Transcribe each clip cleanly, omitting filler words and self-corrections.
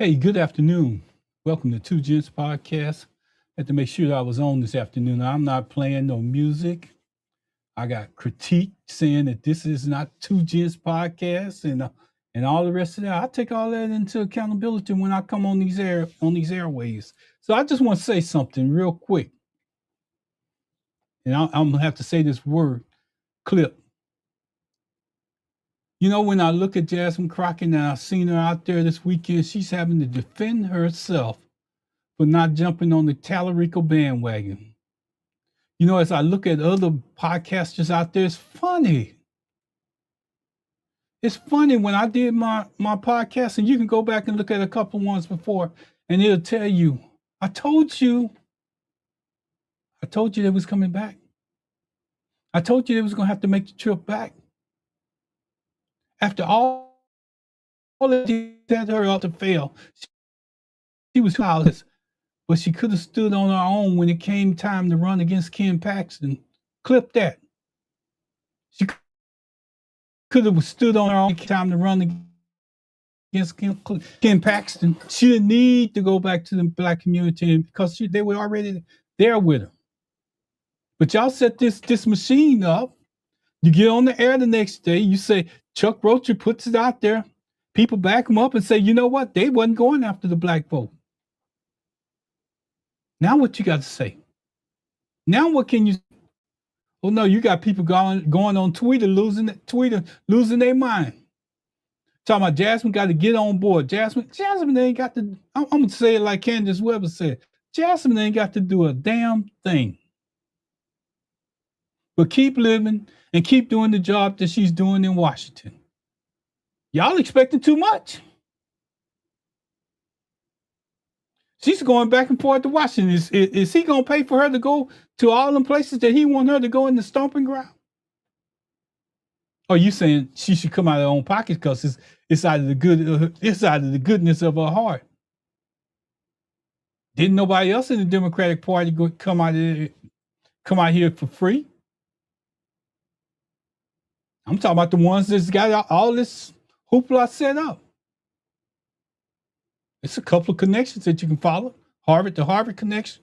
Hey, good afternoon. Welcome to Two Gents Podcast. Had to make sure that I was on this afternoon. I'm not playing no music. I got critique saying that this is not Two Gents Podcast and all the rest of that. I take all that into accountability when I come on these airways. So I just want to say something real quick, and I'm gonna have to say this word clip. You know, when I look at Jasmine Crockett and I've seen her out there this weekend, she's having to defend herself for not jumping on the Tallarico bandwagon. You know, as I look at other podcasters out there, it's funny. It's funny when I did my podcast, and you can go back and look at a couple ones before, and it'll tell you, I told you they was coming back. I told you they was gonna have to make the trip back. After all that set her up to fail, she was powerless, but she could have stood on her own when it came time to run against Ken Paxton. Clip that. She could have stood on her own time to run against Ken Paxton. She didn't need to go back to the black community because they were already there with her. But y'all set this machine up. You get on the air the next day. You say, Chuck Rocher puts it out there. People back him up and say, you know what? They wasn't going after the black vote. Now what you got to say? Now what can you? Oh no, you got people going on Twitter losing their mind. Talking about Jasmine got to get on board. Jasmine ain't got to. I'm gonna say it like Candace Weber said. Jasmine ain't got to do a damn thing, but keep living and keep doing the job that she's doing in Washington. Y'all expecting too much. She's going back and forth to Washington. Is he gonna pay for her to go to all them places that he want her to go in the stomping ground? Or you saying she should come out of her own pocket because it's out of the goodness of her heart? Didn't nobody else in the Democratic Party come out here for free? I'm talking about the ones that's got all this hoopla set up. It's a couple of connections that you can follow. Harvard to Harvard connection.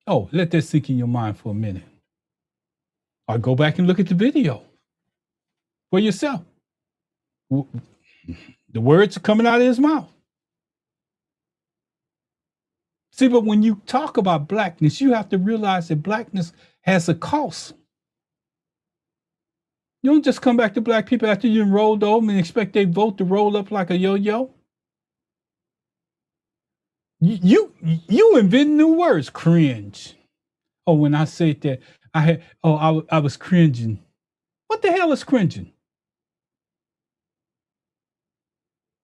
Oh, let that sink in your mind for a minute. Or go back and look at the video for yourself. The words are coming out of his mouth. See, but when you talk about blackness, you have to realize that blackness has a cost. You don't just come back to black people after you've rolled over and expect their vote to roll up like a yo-yo. You invent new words. Cringe. Oh, when I said that, I was cringing. What the hell is cringing?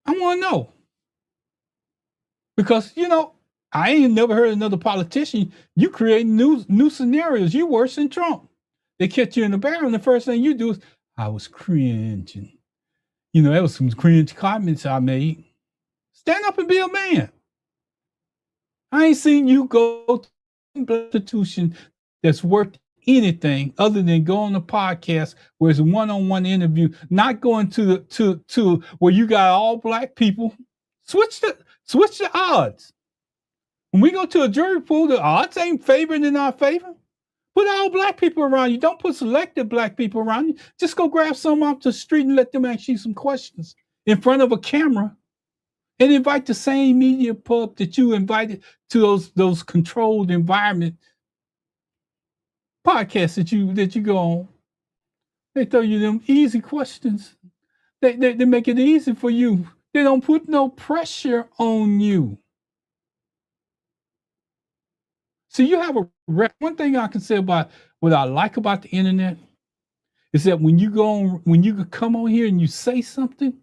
I want to know. Because, I ain't never heard another politician. You create new scenarios. You worse than Trump. They catch you in the barrel, and the first thing you do is, I was cringing. That was some cringe comments I made. Stand up and be a man. I ain't seen you go to an institution that's worth anything other than go on a podcast where it's a one-on-one interview, not going to where you got all black people. Switch the odds. When we go to a jury pool, the odds ain't favoring in our favor. Put all black people around you. Don't put selected black people around you. Just go grab some off the street and let them ask you some questions in front of a camera, and invite the same media pub that you invited to those controlled environment podcasts that you go on. They throw you them easy questions. They make it easy for you. They don't put no pressure on you. So you have one thing I can say about what I like about the internet is that when you come on here and you say something,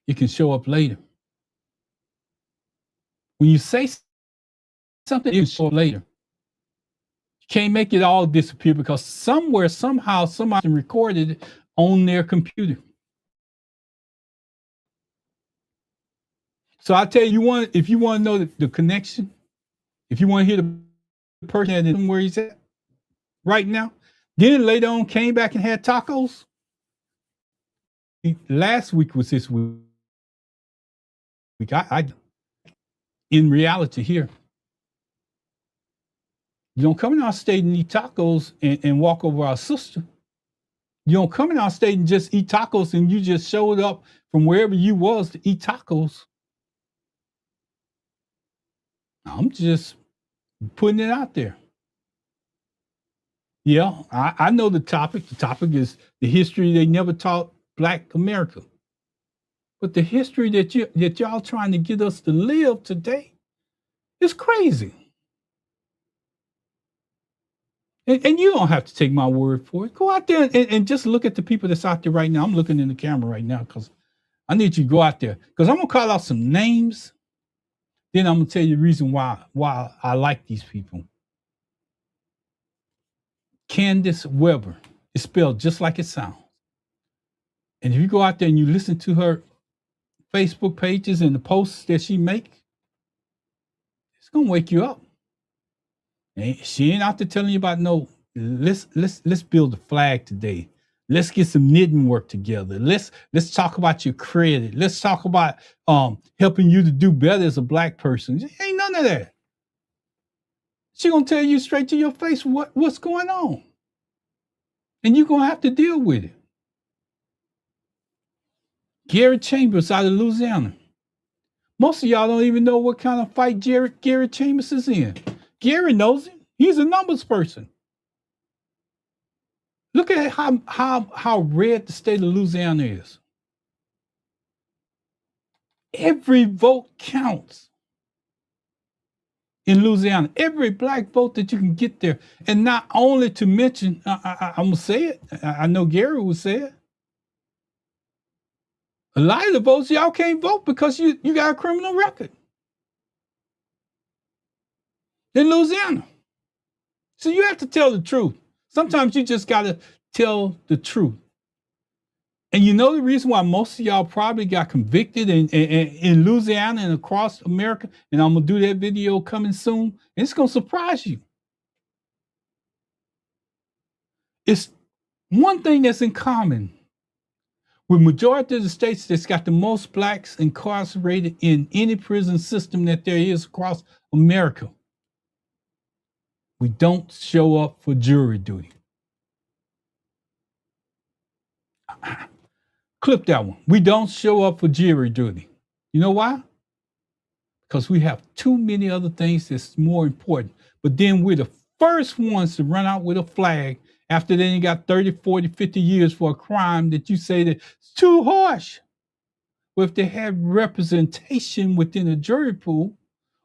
it can show up later. When you say something, it can show up later. You can't make it all disappear because somewhere, somehow, somebody recorded it on their computer. So I tell you, if you want to know the connection, if you want to hear the person that where he's at right now, then later on came back and had tacos. Last week was his week. In reality here, you don't come in our state and eat tacos and walk over our sister. You don't come in our state and just eat tacos and you just showed up from wherever you was to eat tacos. I'm just putting it out there. Yeah, I know the topic. The topic is the history they never taught Black America. But the history that y'all trying to get us to live today is crazy. And you don't have to take my word for it. Go out there and just look at the people that's out there right now. I'm looking in the camera right now because I need you to go out there. Because I'm going to call out some names. Then I'm going to tell you the reason why I like these people. Candace Weber is spelled just like it sounds. And if you go out there and you listen to her Facebook pages and the posts that she make, it's going to wake you up. And she ain't out there telling you about no, let's build a flag today. Let's get some knitting work together. Let's talk about your credit. Let's talk about helping you to do better as a Black person. Ain't none of that. She gonna tell you straight to your face what's going on. And you're gonna have to deal with it. Gary Chambers out of Louisiana. Most of y'all don't even know what kind of fight Gary Chambers is in. Gary knows it. He's a numbers person. Look at how red the state of Louisiana is. Every vote counts in Louisiana. Every Black vote that you can get there. And not only to mention, I'm going to say it. I know Gary would say it. A lot of the votes, y'all can't vote because you got a criminal record in Louisiana. So you have to tell the truth. Sometimes you just got to tell the truth. And you know the reason why most of y'all probably got convicted in Louisiana and across America, and I'm going to do that video coming soon, and it's going to surprise you. It's one thing that's in common with majority of the states that's got the most Blacks incarcerated in any prison system that there is across America. We don't show up for jury duty. Clip that one. We don't show up for jury duty. You know why? Because we have too many other things that's more important. But then we're the first ones to run out with a flag after they got 30, 40, 50 years for a crime that you say that it's too harsh. Well, if they had representation within a jury pool,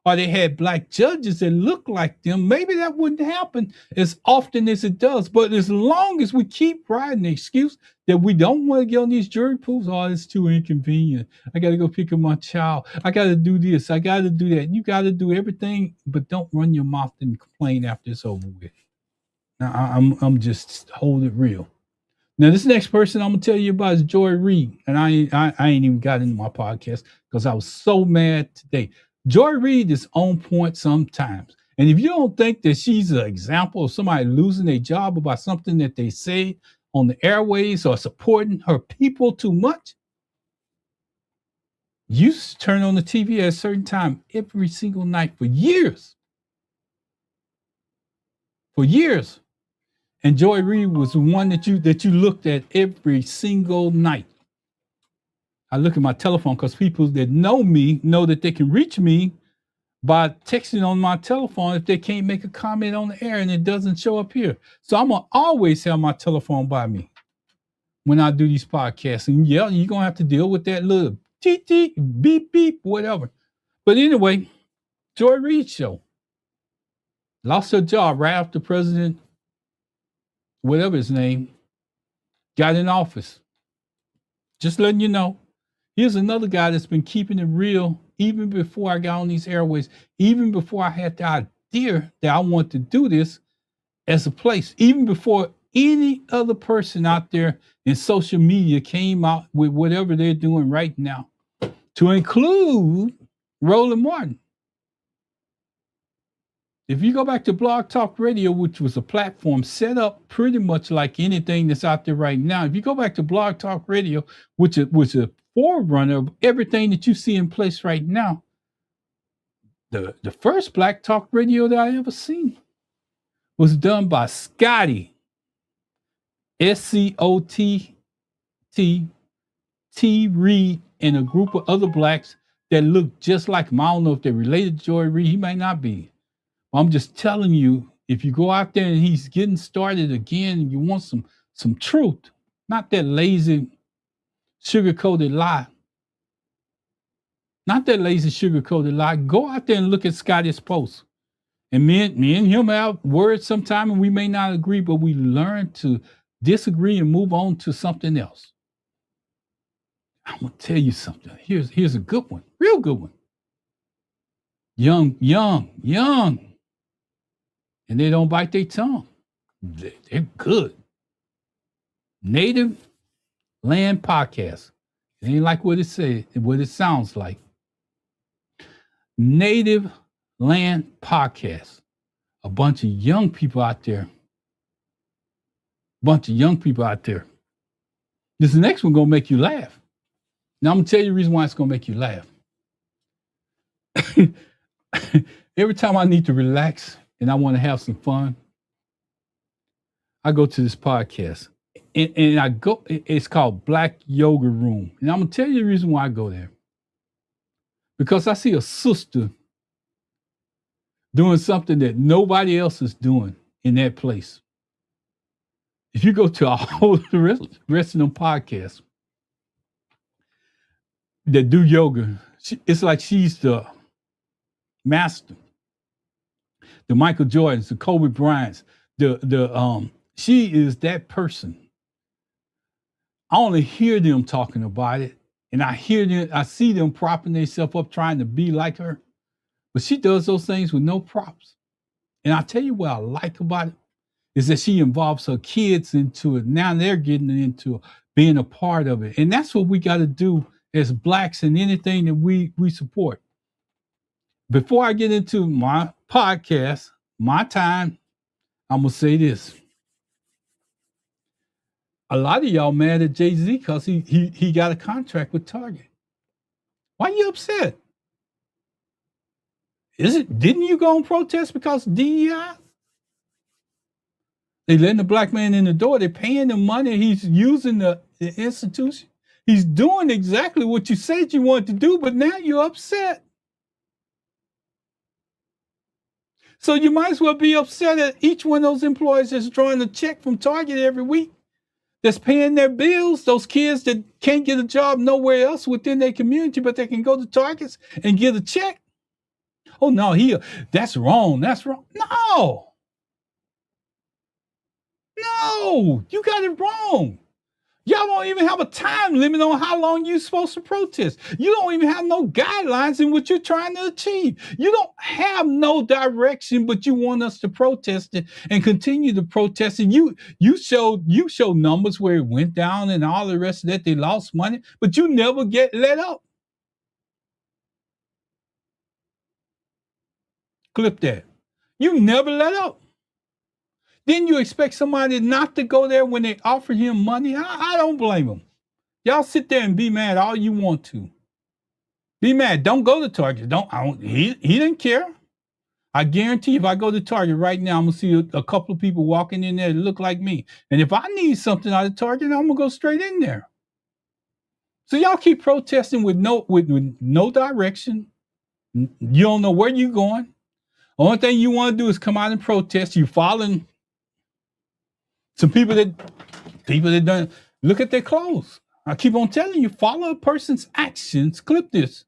or they had Black judges that look like them, maybe that wouldn't happen as often as it does. But as long as we keep riding the excuse that we don't want to get on these jury pools, oh, it's too inconvenient. I got to go pick up my child. I got to do this. I got to do that. You got to do everything, but don't run your mouth and complain after it's over with. Now, I'm just hold it real. Now, this next person I'm gonna tell you about is Joy Reid, and I ain't even got into my podcast because I was so mad today. Joy Reid is on point sometimes. And if you don't think that she's an example of somebody losing their job about something that they say on the airways or supporting her people too much, you turn on the TV at a certain time every single night for years. For years. And Joy Reid was the one that you looked at every single night. I look at my telephone because people that know me know that they can reach me by texting on my telephone if they can't make a comment on the air and it doesn't show up here. So I'm going to always have my telephone by me when I do these podcasts. And yeah, you're going to have to deal with that little teet, teet, beep, beep, whatever. But anyway, Joy Reid show. Lost her job right after President, whatever his name, got in office. Just letting you know. Here's another guy that's been keeping it real even before I got on these airways, even before I had the idea that I want to do this as a place, even before any other person out there in social media came out with whatever they're doing right now, to include Roland Martin. If you go back to Blog Talk Radio, which was a platform set up pretty much like anything that's out there right now, if you go back to Blog Talk Radio, which was a forerunner of everything that you see in place right now, the first Black Talk Radio that I ever seen was done by Scotty, SCOTT Reed, and a group of other blacks that look just like him. I don't know if they're related to Joy Reid. He might not be. I'm just telling you, if you go out there and he's getting started again, and you want some truth, not that lazy, sugar-coated lie. Not that lazy, sugar-coated lie. Go out there and look at Scotty's post. And me and him have words sometime, and we may not agree, but we learn to disagree and move on to something else. I'm gonna tell you something. Here's a good one, real good one. Young, and they don't bite their tongue. They're good. Native Land Podcast. It ain't like what it sounds like. Native Land Podcast. A bunch of young people out there. This next one gonna make you laugh. Now I'm gonna tell you the reason why it's gonna make you laugh. Every time I need to relax and I want to have some fun, I go to this podcast. And I go, it's called Black Yoga Room. And I'm gonna tell you the reason why I go there. Because I see a sister doing something that nobody else is doing in that place. If you go to all the rest of them podcasts that do yoga, it's like she's the master. The Michael Jordans, the Kobe Bryants, she is that person. I only hear them talking about it, and I see them propping themselves up trying to be like her. But she does those things with no props. And I tell you what I like about it is that she involves her kids into it. Now they're getting into being a part of it. And that's what we got to do as blacks in anything that we support. Before I get into my podcast, my time, I'm going to say this. A lot of y'all mad at Jay-Z because he got a contract with Target. Why are you upset? Didn't you go and protest because DEI? They letting the black man in the door. They're paying him money. He's using the institution. He's doing exactly what you said you wanted to do, but now you're upset. So you might as well be upset at each one of those employees that's drawing a check from Target every week, that's paying their bills, those kids that can't get a job nowhere else within their community, but they can go to Targets and get a check. Oh, no, that's wrong. That's wrong. No, you got it wrong. Y'all don't even have a time limit on how long you're supposed to protest. You don't even have no guidelines in what you're trying to achieve. You don't have no direction, but you want us to protest it and continue to protest it. You show numbers where it went down and all the rest of that. They lost money, but you never get let up. Clip that. You never let up. Then you expect somebody not to go there when they offer him money? I don't blame him. Y'all sit there and be mad all you want to. Be mad. Don't go to Target. He didn't care. I guarantee if I go to Target right now, I'm going to see a couple of people walking in there that look like me. And if I need something out of Target, I'm going to go straight in there. So y'all keep protesting with no direction. You don't know where you're going. Only thing you want to do is come out and protest. You following some people that don't look at their clothes. I keep on telling you, follow a person's actions. Clip this.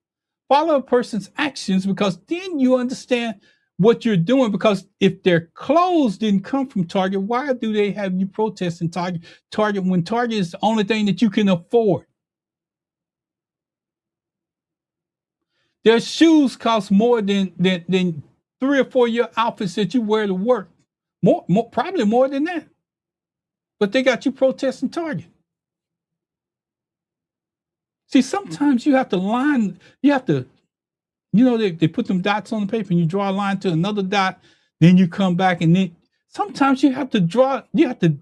Follow a person's actions, because then you understand what you're doing. Because if their clothes didn't come from Target, why do they have you protesting Target when Target is the only thing that you can afford? Their shoes cost more than 3 or 4 year outfits that you wear to work. More, probably more than that. But they got you protesting Target. See, sometimes you have to they put them dots on the paper and you draw a line to another dot Then you come back, and then sometimes you have to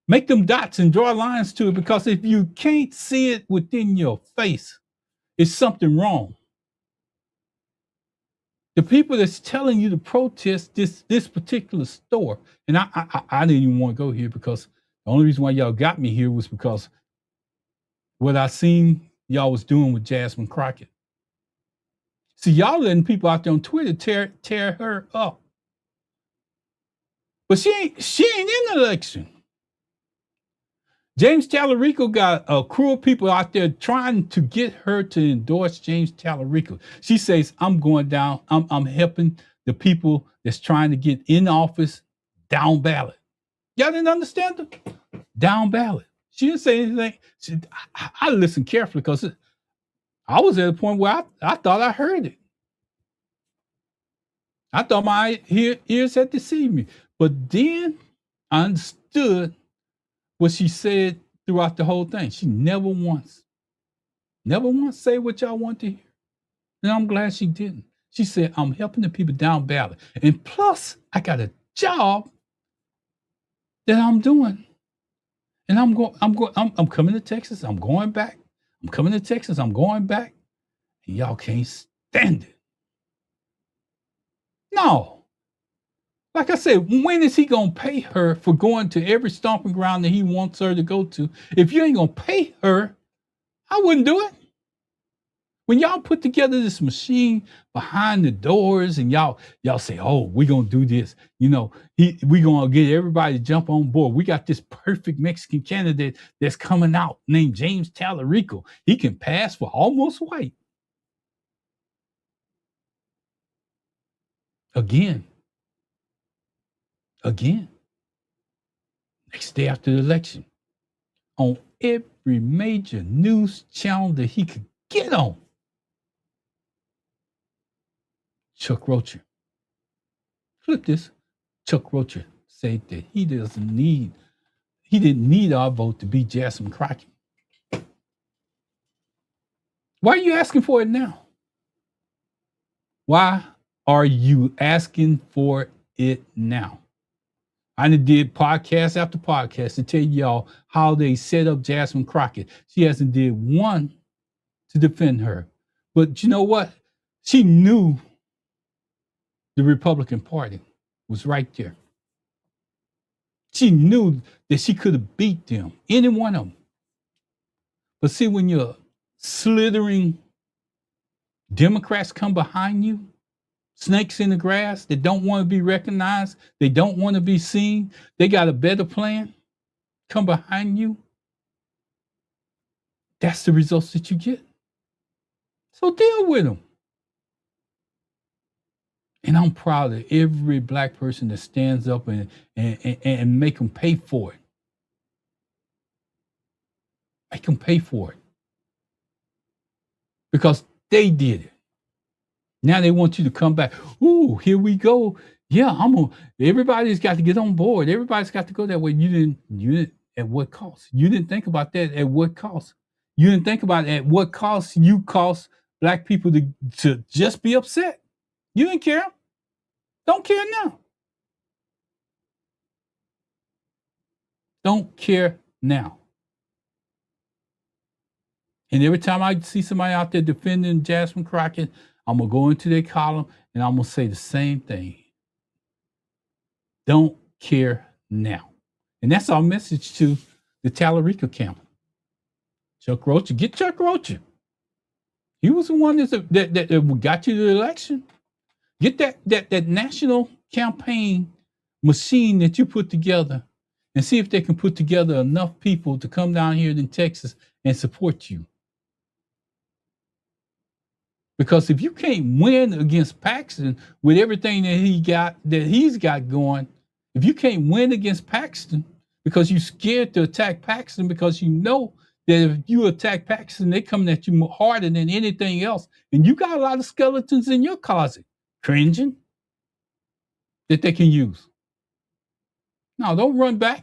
make them dots and draw lines to it, because if you can't see it within your face, it's something wrong. The people that's telling you to protest this particular store, and I didn't even want to go here, because the only reason why y'all got me here was because what I seen y'all was doing with Jasmine Crockett. See, y'all letting people out there on Twitter tear her up. But she ain't in the election. James Tallarico got a crew of people out there trying to get her to endorse James Tallarico. She says, I'm going down, I'm helping the people that's trying to get in office down ballot. Y'all didn't understand her? Down ballot. She didn't say anything. I listened carefully, because I was at a point where I thought I heard it. I thought my ears had deceived me. But then I understood what she said throughout the whole thing. She never once say what y'all want to hear. And I'm glad she didn't. She said, I'm helping the people down ballot. And plus, I got a job that I'm doing. And I'm coming to Texas. I'm going back. I'm coming to Texas. I'm going back. And y'all can't stand it. No. Like I said, when is he going to pay her for going to every stomping ground that he wants her to go to? If you ain't going to pay her, I wouldn't do it. When y'all put together this machine behind the doors, and y'all say, oh, we're going to do this. You know, we're going to get everybody to jump on board. We got this perfect Mexican candidate that's coming out named James Tallarico. He can pass for almost white. Again, next day after the election, on every major news channel that he could get on, Chuck Rocher. Flip this. Chuck Rocher said that he didn't need our vote to beat Jasmine Crockett. Why are you asking for it now? Why are you asking for it now? I did podcast after podcast to tell y'all how they set up Jasmine Crockett. She hasn't did one to defend her. But you know what? She knew the Republican Party was right there. She knew that she could have beat them, any one of them. But see, when your slithering Democrats come behind you, snakes in the grass that don't want to be recognized, they don't want to be seen, they got a better plan, come behind you, that's the results that you get. So deal with them. And I'm proud of every Black person that stands up and make them pay for it. Make them pay for it. Because they did it. Now they want you to come back. Ooh, here we go. Yeah, everybody's got to get on board. Everybody's got to go that way. You didn't, at what cost? You didn't think about that at what cost? You didn't think about at what cost you cost Black people to just be upset. You didn't care. Don't care now. Don't care now. And every time I see somebody out there defending Jasmine Crockett, I'm going to go into their column and I'm going to say the same thing. Don't care now. And that's our message to the Tallarico camp. Chuck Rocher, get Chuck Rocher. He was the one that got you the election. Get that national campaign machine that you put together and see if they can put together enough people to come down here in Texas and support you. Because if you can't win against Paxton with everything that he's got going, if you can't win against Paxton because you're scared to attack Paxton because you know that if you attack Paxton, they're coming at you harder than anything else. And you got a lot of skeletons in your closet, cringing, that they can use. No, don't run back.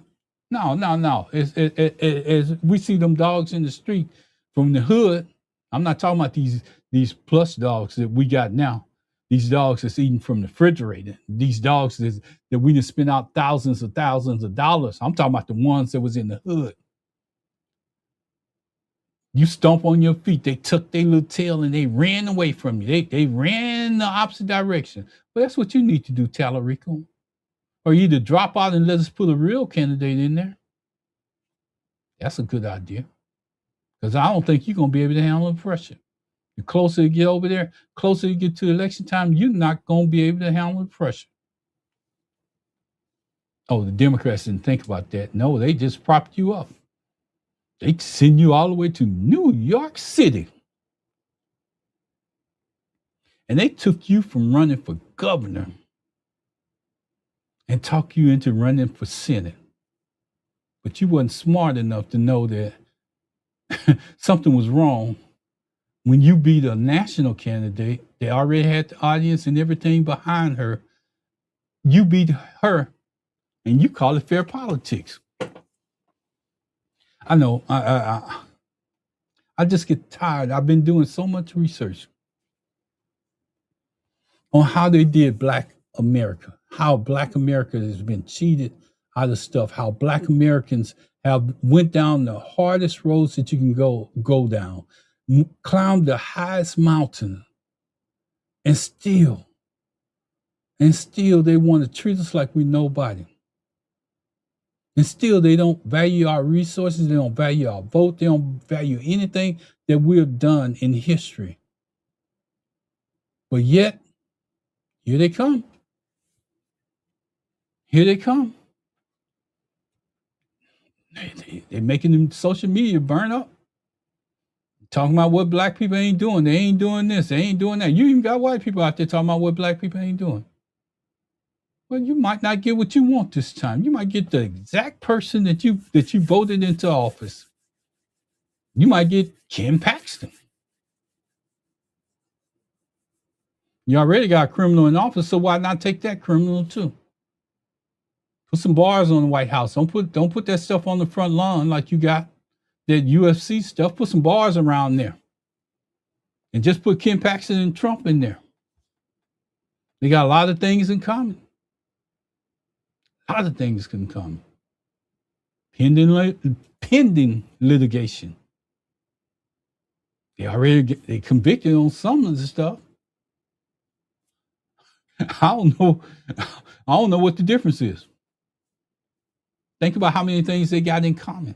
No. As we see them dogs in the street from the hood, I'm not talking about these plush dogs that we got now. These dogs that's eating from the refrigerator. These dogs that we just spent out thousands of dollars. I'm talking about the ones that was in the hood. You stomp on your feet, they took their little tail and they ran away from you. They ran the opposite direction. But that's what you need to do, Tallarico. Or you either drop out and let us put a real candidate in there. That's a good idea. Because I don't think you're going to be able to handle the pressure. The closer you get over there, closer you get to election time, you're not going to be able to handle the pressure. Oh, the Democrats didn't think about that. No, they just propped you up. They send you all the way to New York City. And they took you from running for governor and talked you into running for Senate. But you wasn't smart enough to know that something was wrong. When you beat a national candidate, they already had the audience and everything behind her. You beat her, and you call it fair politics. I know. I just get tired. I've been doing so much research on how they did Black America, how Black America has been cheated out of stuff, how Black Americans have went down the hardest roads that you can go down, climbed the highest mountain, and still they want to treat us like we nobody. And still they don't value our resources, they don't value our vote, they don't value anything that we've done in history. But yet, here they come. Here they come. They're making them social media burn up. Talking about what Black people ain't doing. They ain't doing this. They ain't doing that. You even got white people out there talking about what Black people ain't doing. Well, you might not get what you want this time. You might get the exact person that you voted into office. You might get Ken Paxton. You already got a criminal in office, so why not take that criminal too? Put some bars on the White House. Don't put that stuff on the front lawn like you got that UFC stuff. Put some bars around there. And just put Ken Paxton and Trump in there. They got a lot of things in common. A lot of things in common. Pending litigation. They convicted on some of the stuff. I don't know what the difference is. Think about how many things they got in common.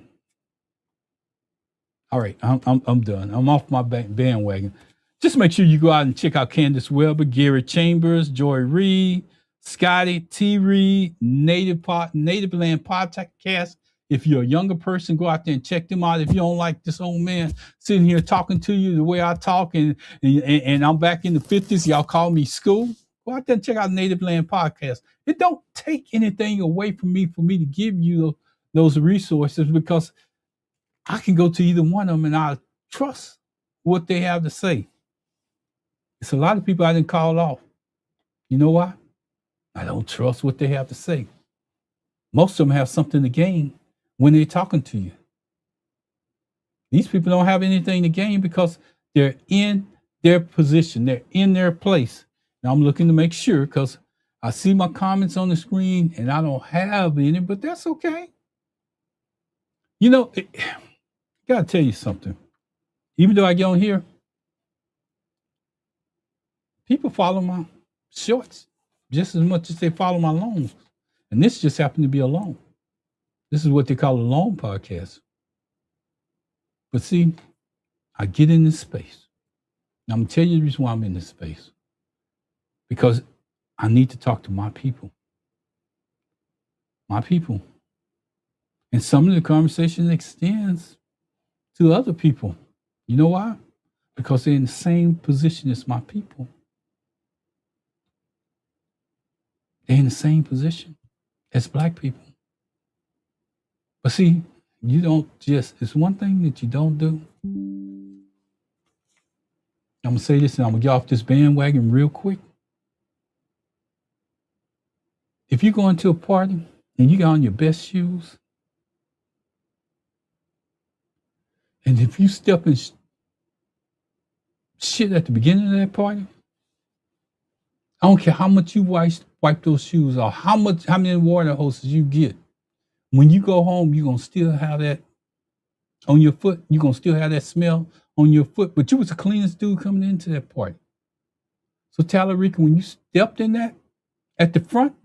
All right, I'm done. I'm off my bandwagon. Just make sure you go out and check out Candace Weber, Gary Chambers, Joy Reid, Scotty, T. Reed, Native Land Podcast. If you're a younger person, go out there and check them out. If you don't like this old man sitting here talking to you the way I talk, and I'm back in the 50s, y'all call me school, go out there and check out Native Land Podcast. It don't take anything away from me for me to give you those resources, because I can go to either one of them and I trust what they have to say. It's a lot of people I didn't call off. You know why? I don't trust what they have to say. Most of them have something to gain when they're talking to you. These people don't have anything to gain because they're in their position. They're in their place. Now I'm looking to make sure, because I see my comments on the screen and I don't have any, but that's okay. You know, I gotta tell you something. Even though I get on here, people follow my shorts just as much as they follow my longs. And this just happened to be a long. This is what they call a long podcast. But see, I get in this space. Now I'm going to tell you the reason why I'm in this space. Because I need to talk to my people. My people. And some of the conversation extends to other people. You know why? Because they're in the same position as my people. They're in the same position as Black people. But see, you don't just, it's one thing that you don't do. I'm going to say this and I'm going to get off this bandwagon real quick. If you go into a party and you got on your best shoes, and if you step in shit at the beginning of that party, I don't care how much you wipe those shoes off, how many water hoses you get. When you go home, you're gonna still have that on your foot. You're gonna still have that smell on your foot. But you was the cleanest dude coming into that party. So Tallarica, when you stepped in that at the front,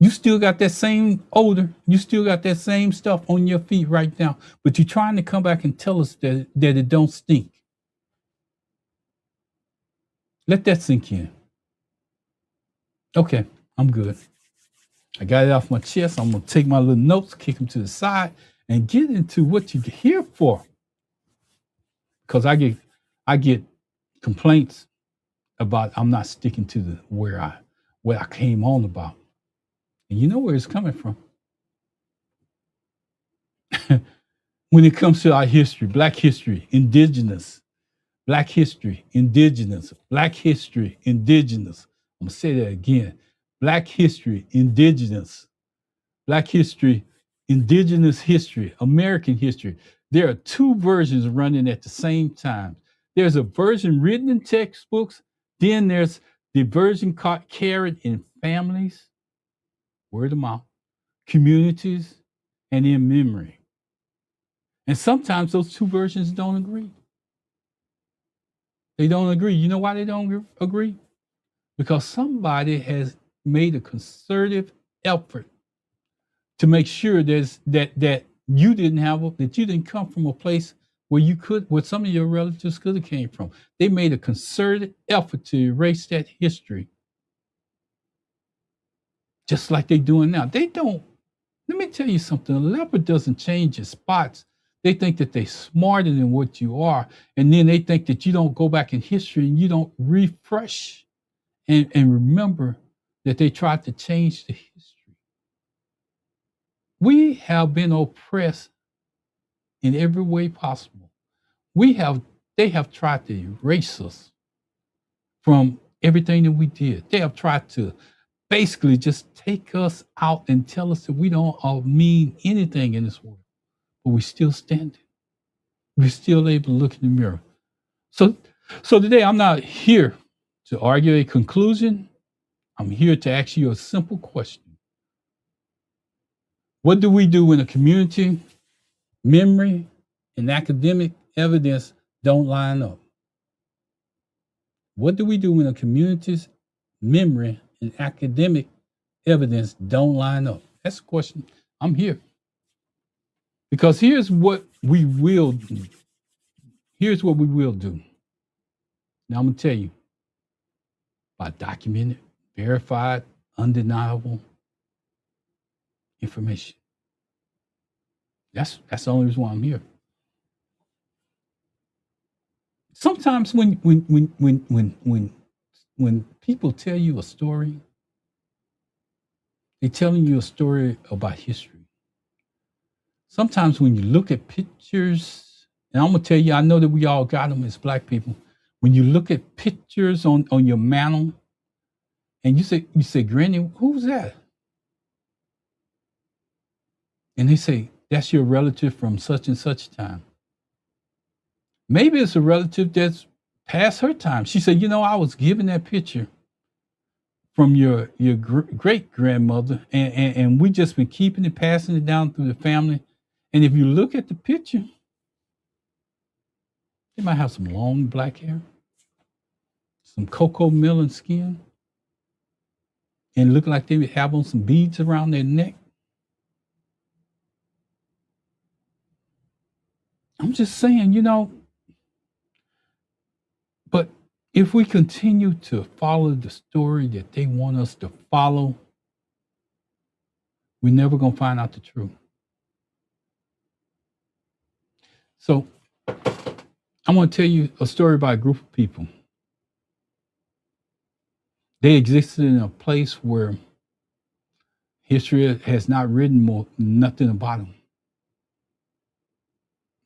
you still got that same odor. You still got that same stuff on your feet right now. But you're trying to come back and tell us that it don't stink. Let that sink in. Okay, I'm good. I got it off my chest. I'm gonna take my little notes, kick them to the side, and get into what you're here for. Because I get complaints about I'm not sticking to the what I came on about. And you know where it's coming from. When it comes to our history, Black history, indigenous, Black history, indigenous, Black history, indigenous. I'm gonna say that again. Black history, indigenous, Black history, indigenous history, American history. There are two versions running at the same time. There's a version written in textbooks, then there's the version carried in families, word of mouth, communities, and in memory. And sometimes those two versions don't agree. They don't agree. You know why they don't agree? Because somebody has made a concerted effort to make sure that you didn't come from a place where some of your relatives could have came from. They made a concerted effort to erase that history, just like they're doing now. They don't. Let me tell you something. A leopard doesn't change its spots. They think that they're smarter than what you are, and then they think that you don't go back in history and you don't refresh and remember that they tried to change the history. We have been oppressed in every way possible. They have tried to erase us from everything that we did. They have tried to basically just take us out and tell us that we don't mean anything in this world, but we still standing. We're still able to look in the mirror. So today I'm not here to argue a conclusion. I'm here to ask you a simple question. What do we do when a community, memory, and academic evidence don't line up? What do we do when a community's memory and academic evidence don't line up? That's the question. I'm here. Because here's what we will do. Here's what we will do. Now I'm going to tell you by documented, verified, undeniable information. That's the only reason why I'm here. Sometimes when people tell you a story, they're telling you a story about history. Sometimes when you look at pictures, and I'm gonna tell you, I know that we all got them as Black people. When you look at pictures on your mantle, and you say, Granny, who's that? And they say, that's your relative from such and such time. Maybe it's a relative that's past her time. She said, I was given that picture from your great grandmother, and we just been keeping it, passing it down through the family. And if you look at the picture, they might have some long black hair, some cocoa melon skin, and look like they would have on some beads around their neck. I'm just saying, but if we continue to follow the story that they want us to follow, we're never going to find out the truth. So I'm going to tell you a story about a group of people. They existed in a place where history has not written nothing about them.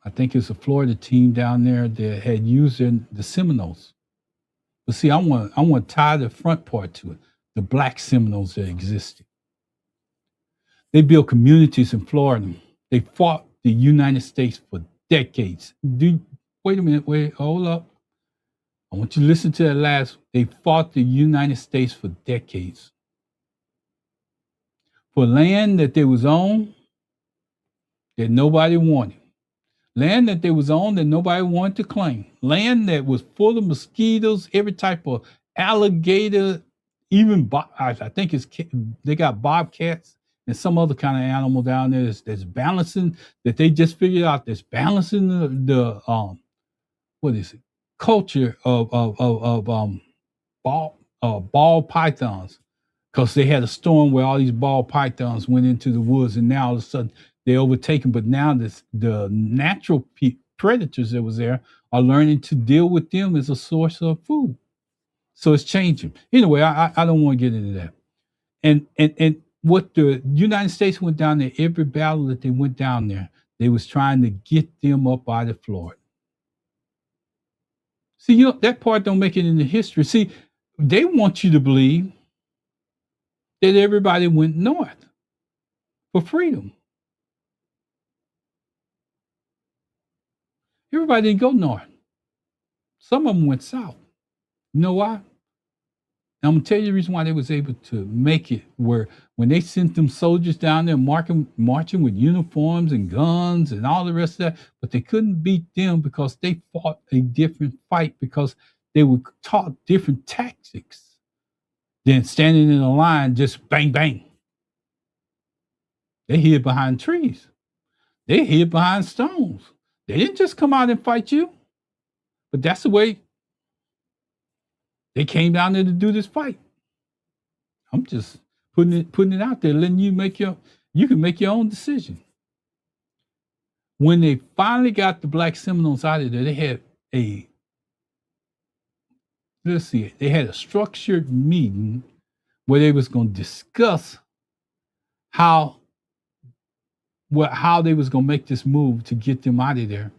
I think it's a Florida team down there that had used the Seminoles. But see, I want to tie the front part to it, the Black Seminoles that existed. They built communities in Florida. They fought the United States for decades. Wait a minute, hold up. I want you to listen to that last. They fought the United States for decades for land that they was on that nobody wanted. Land that they was on that nobody wanted to claim. Land that was full of mosquitoes, every type of alligator, even I think they got bobcats and some other kind of animal down there that's balancing, that they just figured out that's balancing the what is it, culture of ball pythons, because they had a storm where all these ball pythons went into the woods, and now all of a sudden they're overtaken. But now the natural predators that was there are learning to deal with them as a source of food. So it's changing. Anyway, I don't want to get into that. And what the United States went down there, every battle that they went down there, they was trying to get them up out of Florida. See, that part don't make it into history. See, they want you to believe that everybody went north for freedom. Everybody didn't go north. Some of them went south. You know why? And I'm gonna tell you the reason why they was able to make it. Where when they sent them soldiers down there marching with uniforms and guns and all the rest of that, but they couldn't beat them because they fought a different fight, because they were taught different tactics than standing in a line just bang bang. They hid behind trees. They hid behind stones. They didn't just come out and fight you. But that's the way they came down there to do this fight. I'm just putting it out there, letting you you can make your own decision. When they finally got the Black Seminoles out of there, they had they had a structured meeting where they was going to discuss how they was going to make this move to get them out of there.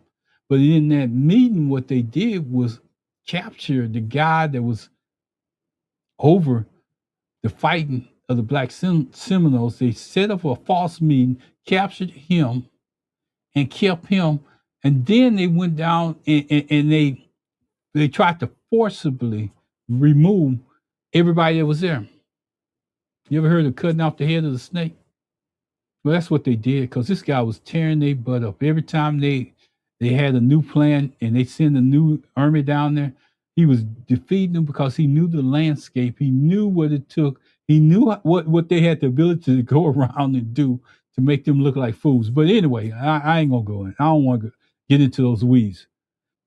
But in that meeting, what they did was capture the guy that was over the fighting of the Black Seminoles. They set up a false meeting, captured him, and kept him. And then they went down and they tried to forcibly remove everybody that was there. You ever heard of cutting off the head of the snake? Well, that's what they did, because this guy was tearing their butt up. Every time they had a new plan and they send a new army down there, he was defeating them because he knew the landscape. He knew what it took. He knew what they had the ability to go around and do to make them look like fools. But anyway, I ain't going to go in. I don't want to get into those weeds.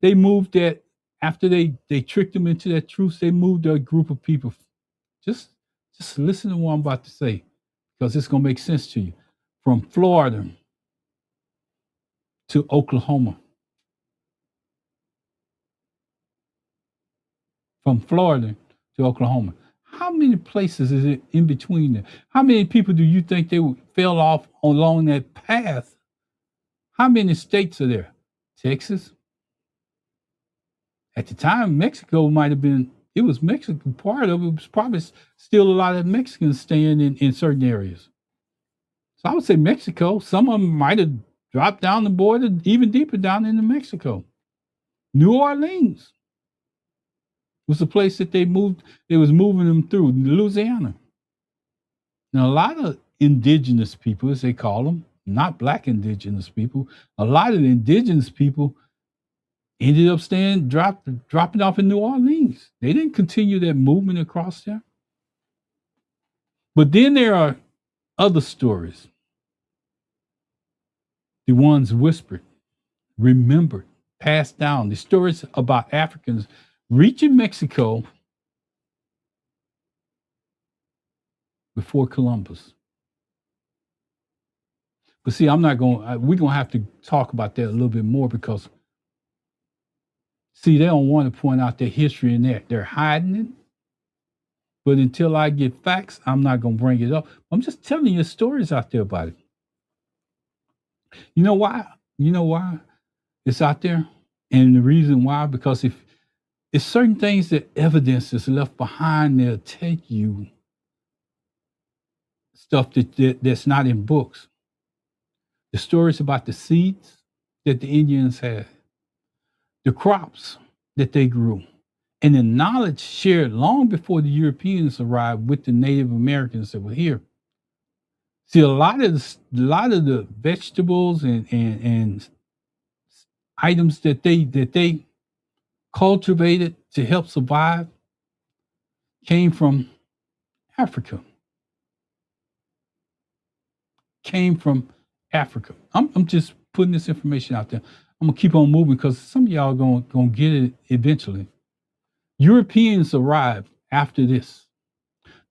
They moved that, after they tricked them into that truce, they moved a group of people. Just listen to what I'm about to say, because it's going to make sense to you. From Florida to Oklahoma. From Florida to Oklahoma. How many places is it in between there? How many people do you think they fell off along that path? How many states are there? Texas? At the time, Mexico might have been, it was Mexico. Part of it was probably still a lot of Mexicans staying in certain areas. So I would say Mexico. Some of them might have dropped down the border even deeper down into Mexico. New Orleans was the place that they was moving them through, Louisiana. Now, a lot of indigenous people, as they call them, not black indigenous people, a lot of the indigenous people ended up dropping off in New Orleans. They didn't continue that movement across there. But then there are other stories. The ones whispered, remembered, passed down. The stories about Africans reaching Mexico before Columbus. But see, we're going to have to talk about that a little bit more, because see, they don't want to point out their history in that. They're hiding it. But until I get facts, I'm not going to bring it up. I'm just telling you stories out there about it. You know why? You know why it's out there? And the reason why, because if it's certain things that evidence is left behind, they'll take you stuff that's not in books. The stories about the seeds that the Indians had, the crops that they grew, and the knowledge shared long before the Europeans arrived with the Native Americans that were here. See, a lot of the vegetables and items that they cultivated to help survive came from Africa. Came from Africa. I'm just putting this information out there. I'm gonna keep on moving because some of y'all gonna get it eventually. Europeans arrived after this.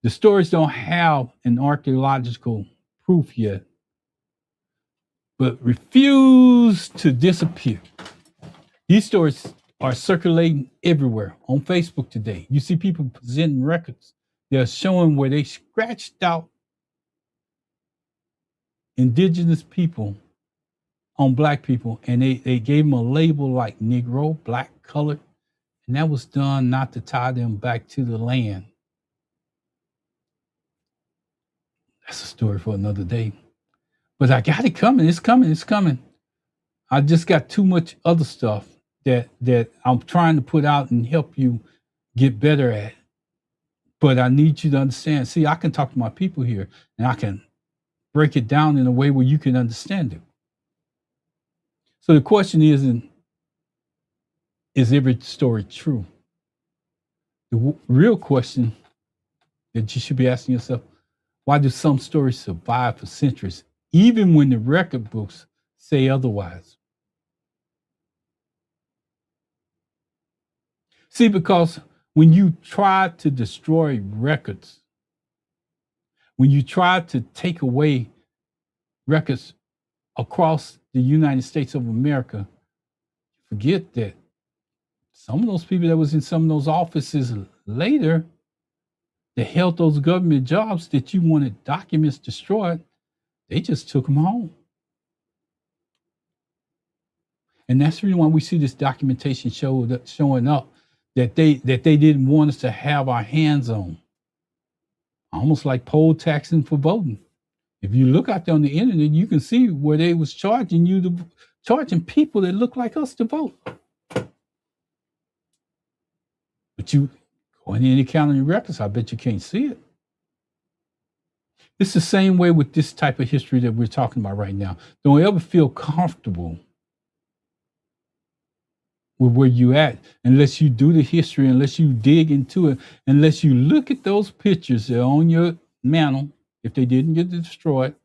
The stories don't have an archaeological proof yet, but refuse to disappear. These stories are circulating everywhere on Facebook today. You see people presenting records. They're showing where they scratched out indigenous people on black people and they gave them a label like Negro, black, colored, and that was done not to tie them back to the land. That's a story for another day. But I got it coming. It's coming. It's coming. I just got too much other stuff that I'm trying to put out and help you get better at. But I need you to understand. See, I can talk to my people here and I can break it down in a way where you can understand it. So the question is every story true? The real question that you should be asking yourself, why do some stories survive for centuries, even when the record books say otherwise? See, because when you try to destroy records, when you try to take away records across the United States of America, forget that some of those people that was in some of those offices later that held those government jobs that you wanted documents destroyed, they just took them home. And that's the reason why we see this documentation showing up that they didn't want us to have our hands on. Almost like poll taxing for voting. If you look out there on the internet, you can see where they was charging people that look like us to vote. But you go in any county records, I bet you can't see it. It's the same way with this type of history that we're talking about right now. Don't ever feel comfortable with where you at unless you do the history, unless you dig into it, unless you look at those pictures that are on your mantle, if they didn't get destroyed,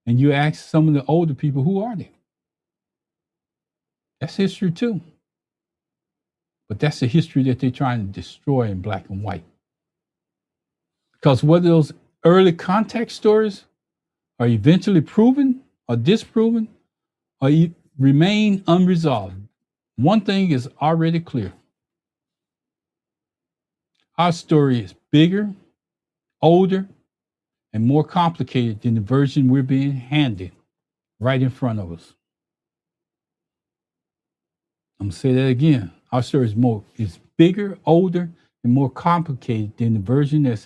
and you ask some of the older people, who are they? That's history too. But that's the history that they're trying to destroy in black and white. Because whether those early contact stories are eventually proven or disproven or remain unresolved, one thing is already clear. Our story is bigger, older, and more complicated than the version we're being handed right in front of us. I'm gonna say that again. Our story is bigger, older, and more complicated than the version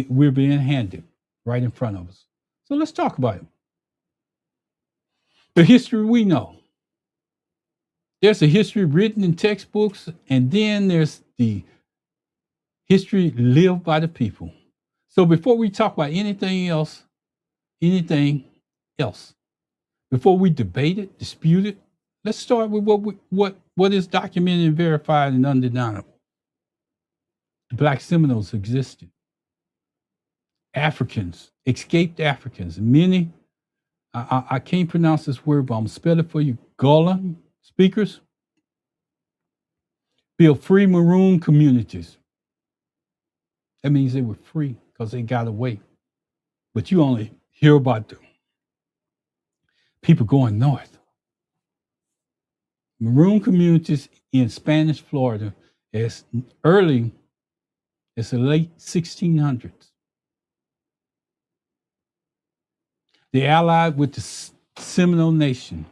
we're being handed right in front of us. So let's talk about it. The history we know. There's a history written in textbooks, and then there's the history lived by the people. So before we talk about anything else, before we debate it, dispute it, let's start with what is documented and verified and undeniable. The Black Seminoles existed. Africans, escaped Africans, many, I can't pronounce this word, but I'm gonna spell it for you. Gullah speakers built free maroon communities. That means they were free because they got away. But you only hear about the people going north. Maroon communities in Spanish Florida as early as the late 1600s. They allied with the Seminole Nation.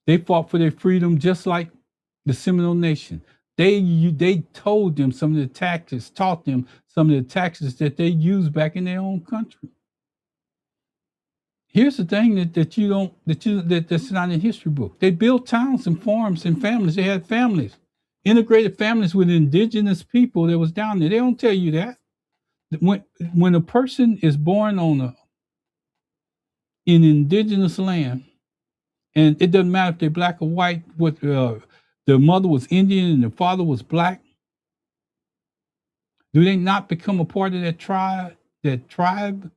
They fought for their freedom just like the Seminole Nation. They told them some of the tactics, taught them some of the tactics that they used back in their own country. Here's the thing that's not in the history book. They built towns and farms and families. They had families integrated families with indigenous people that was down there. They don't tell you that. When a person is born in indigenous land, and it doesn't matter if they're black or white, what the mother was Indian and the father was black, do they not become a part of that tribe?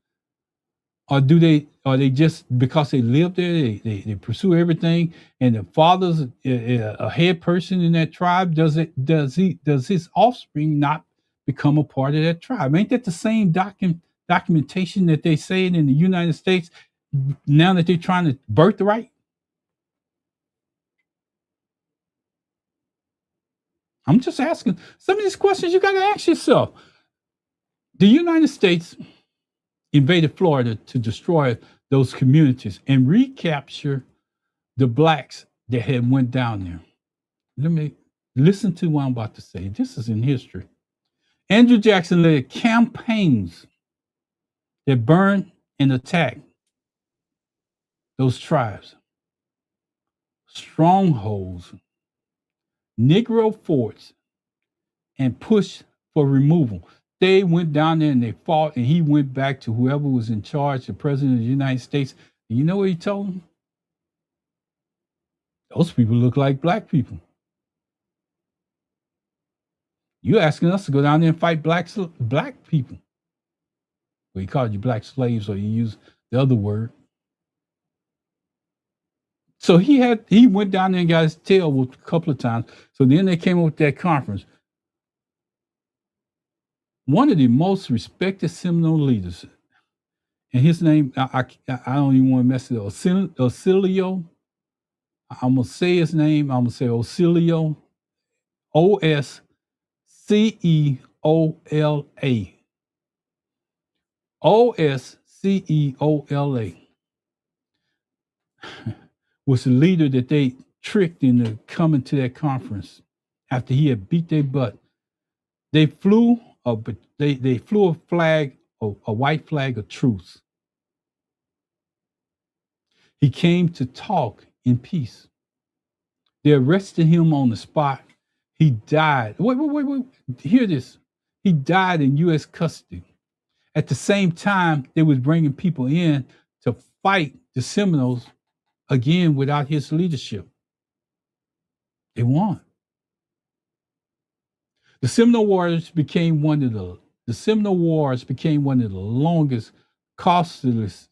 Or do they? Are they just because they live there? They pursue everything, and the father's a head person in that tribe. Does his offspring not become a part of that tribe? Ain't that the same documentation that they say in the United States now that they're trying to birthright? I'm just asking some of these questions you got to ask yourself. The United States invaded Florida to destroy those communities and recapture the blacks that had went down there. Let me listen to what I'm about to say. This is in history. Andrew Jackson led campaigns that burned and attacked those tribes, strongholds, Negro forts, and pushed for removal. They went down there and they fought, and he went back to whoever was in charge, the president of the United States. And you know what he told them? Those people look like black people. You asking us to go down there and fight black people. Well, he called you black slaves, or you use the other word. So he went down there and got his tail whooped a couple of times. So then they came up with that conference. One of the most respected Seminole leaders, and his name, I don't even want to mess it up. Osceola. I'm gonna say his name. I'm gonna say Osceola. Osceola. Osceola was the leader that they tricked into coming to that conference after he had beat their butt. They flew they flew a flag, a white flag of truce. He came to talk in peace. They arrested him on the spot. He died. Wait. Hear this. He died in U.S. custody. At the same time, they was bringing people in to fight the Seminoles again without his leadership. They won. The Seminole Wars became one of the longest, costless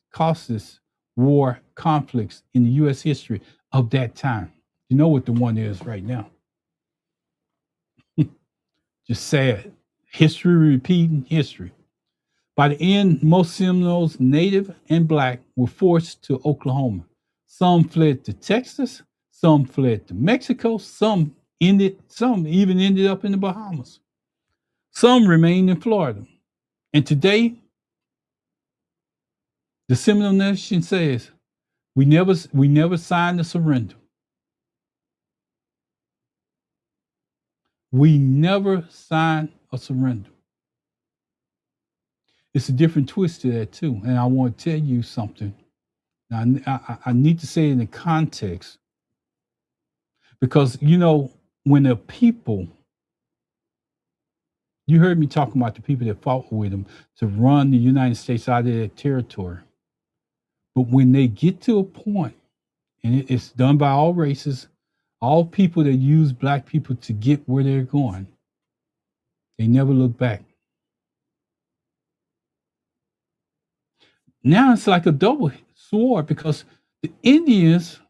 war conflicts in the U.S. history of that time. You know what the one is right now. Just sad. History repeating history. By the end, most Seminoles, Native and Black, were forced to Oklahoma. Some fled to Texas, some fled to Mexico, some even ended up in the Bahamas. Some remained in Florida. And today, the Seminole Nation says, we never signed a surrender. We never signed a surrender. It's a different twist to that too. And I want to tell you something. Now, I need to say it in the context because, when the people, you heard me talking about the people that fought with them to run the United States out of their territory. But when they get to a point, and it's done by all races, all people that use black people to get where they're going, they never look back. Now it's like a double sword because the Indians,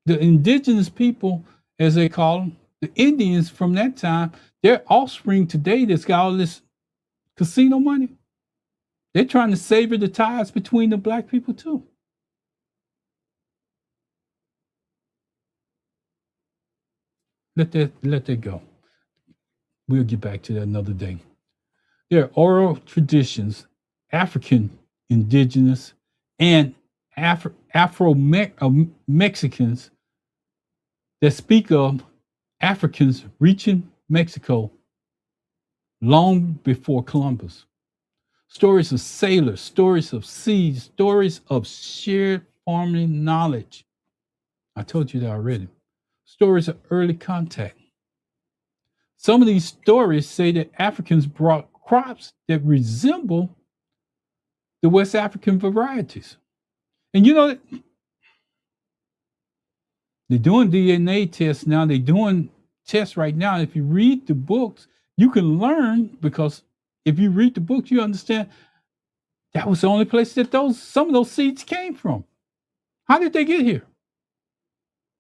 the indigenous people, as they call them, the Indians from that time, their offspring today that's got all this casino money, they're trying to savor the ties between the black people too. Let that go. We'll get back to that another day. There are oral traditions, African, indigenous, and Afro Mexicans that speak of Africans reaching Mexico long before Columbus. Stories of sailors, stories of seas, stories of shared farming knowledge. I told you that already. stories of early contact. Some of these stories say that Africans brought crops that resemble the West African varieties. And you know, they're doing DNA tests now. They're doing tests right now. If you read the books, you can learn, because if you read the books, you understand that was the only place that some of those seeds came from. How did they get here?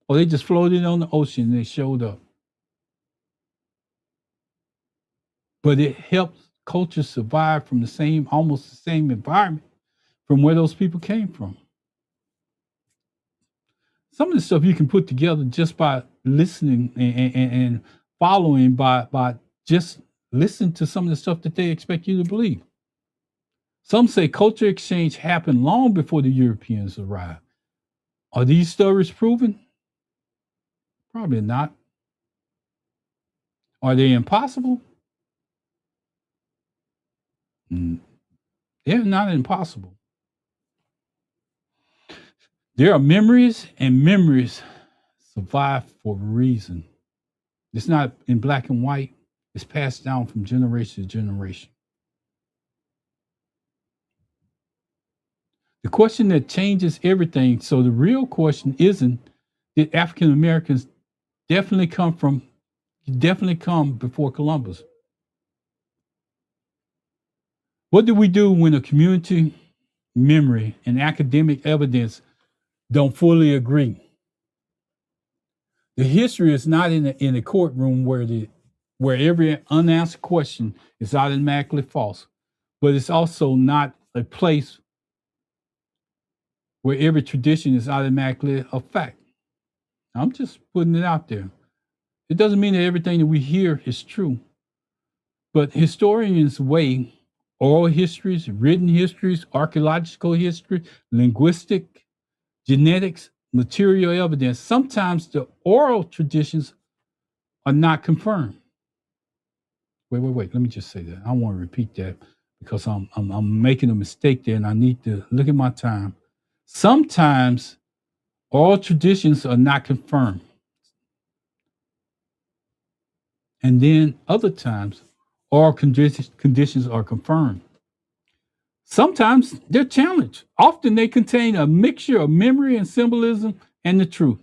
Or they just floated on the ocean and they showed up. But it helps cultures survive from almost the same environment from where those people came from. Some of the stuff you can put together just by listening and following by just listening to some of the stuff that they expect you to believe. Some say culture exchange happened long before the Europeans arrived. Are these stories proven? Probably not. Are they impossible? They're not impossible. There are memories, and memories survive for a reason. It's not in black and white. It's passed down from generation to generation. The question that changes everything. So the real question isn't, did African Americans definitely come before Columbus? What do we do when a community memory and academic evidence don't fully agree? The history is not in the courtroom where every unanswered question is automatically false, but it's also not a place where every tradition is automatically a fact. I'm just putting it out there. It doesn't mean that everything that we hear is true, but historians weigh oral histories, written histories, archaeological history, linguistic, genetics, material evidence. Sometimes the oral traditions are not confirmed. Wait. Let me just say that. I want to repeat that because I'm making a mistake there and I need to look at my time. Sometimes oral traditions are not confirmed. And then other times, oral conditions are confirmed. Sometimes they're challenged. Often they contain a mixture of memory and symbolism and the truth.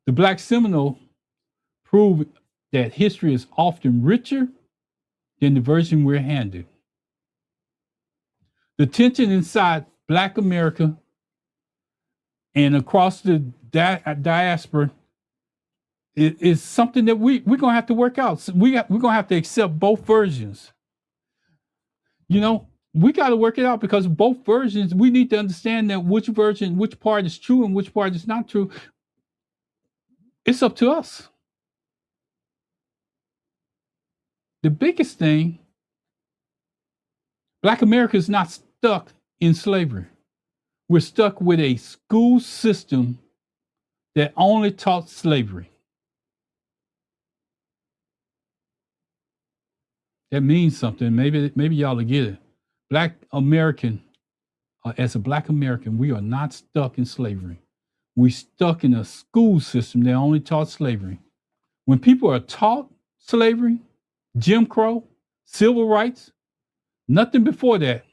The Black Seminole prove that history is often richer than the version we're handed. The tension inside Black America and across the diaspora is something that we're going to have to work out. So we're going to have to accept both versions. You know, we got to work it out because both versions, we need to understand that which part is true and which part is not true. It's up to us. The biggest thing, Black America is not stuck in slavery. We're stuck with a school system that only taught slavery. That means something. Maybe y'all will get it. Black American, as a Black American, we are not stuck in slavery. We're stuck in a school system that only taught slavery. When people are taught slavery, Jim Crow, civil rights, nothing before that,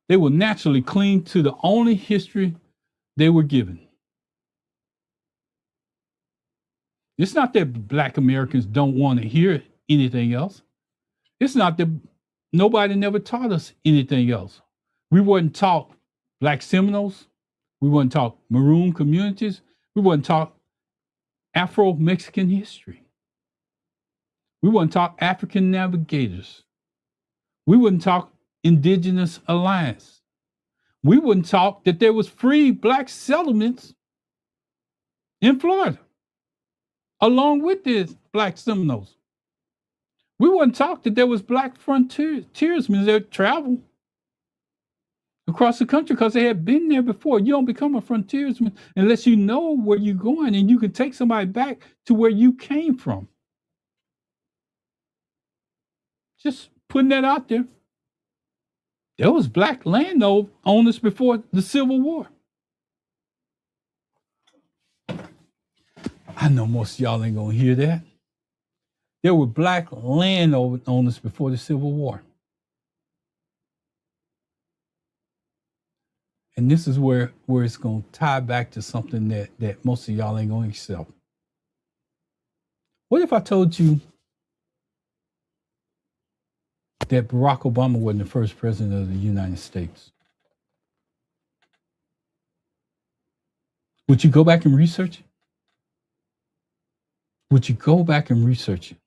they will naturally cling to the only history they were given. It's not that Black Americans don't want to hear anything else. It's not that nobody never taught us anything else. We weren't taught Black Seminoles. We weren't taught Maroon communities. We weren't taught Afro-Mexican history. We weren't taught African navigators. We wouldn't talk Indigenous Alliance. We wouldn't talk that there was free Black settlements in Florida, along with the Black Seminoles. We wouldn't talk that there was Black frontiersmen that traveled across the country because they had been there before. You don't become a frontiersman unless you know where you're going and you can take somebody back to where you came from. Just putting that out there. There was Black landowners before the Civil War. I know most of y'all ain't gonna hear that. There were black landowners before the Civil War. And this is where it's gonna tie back to something that most of y'all ain't gonna accept. What if I told you that Barack Obama wasn't the first president of the United States? Would you go back and research it? Would you go back and research it?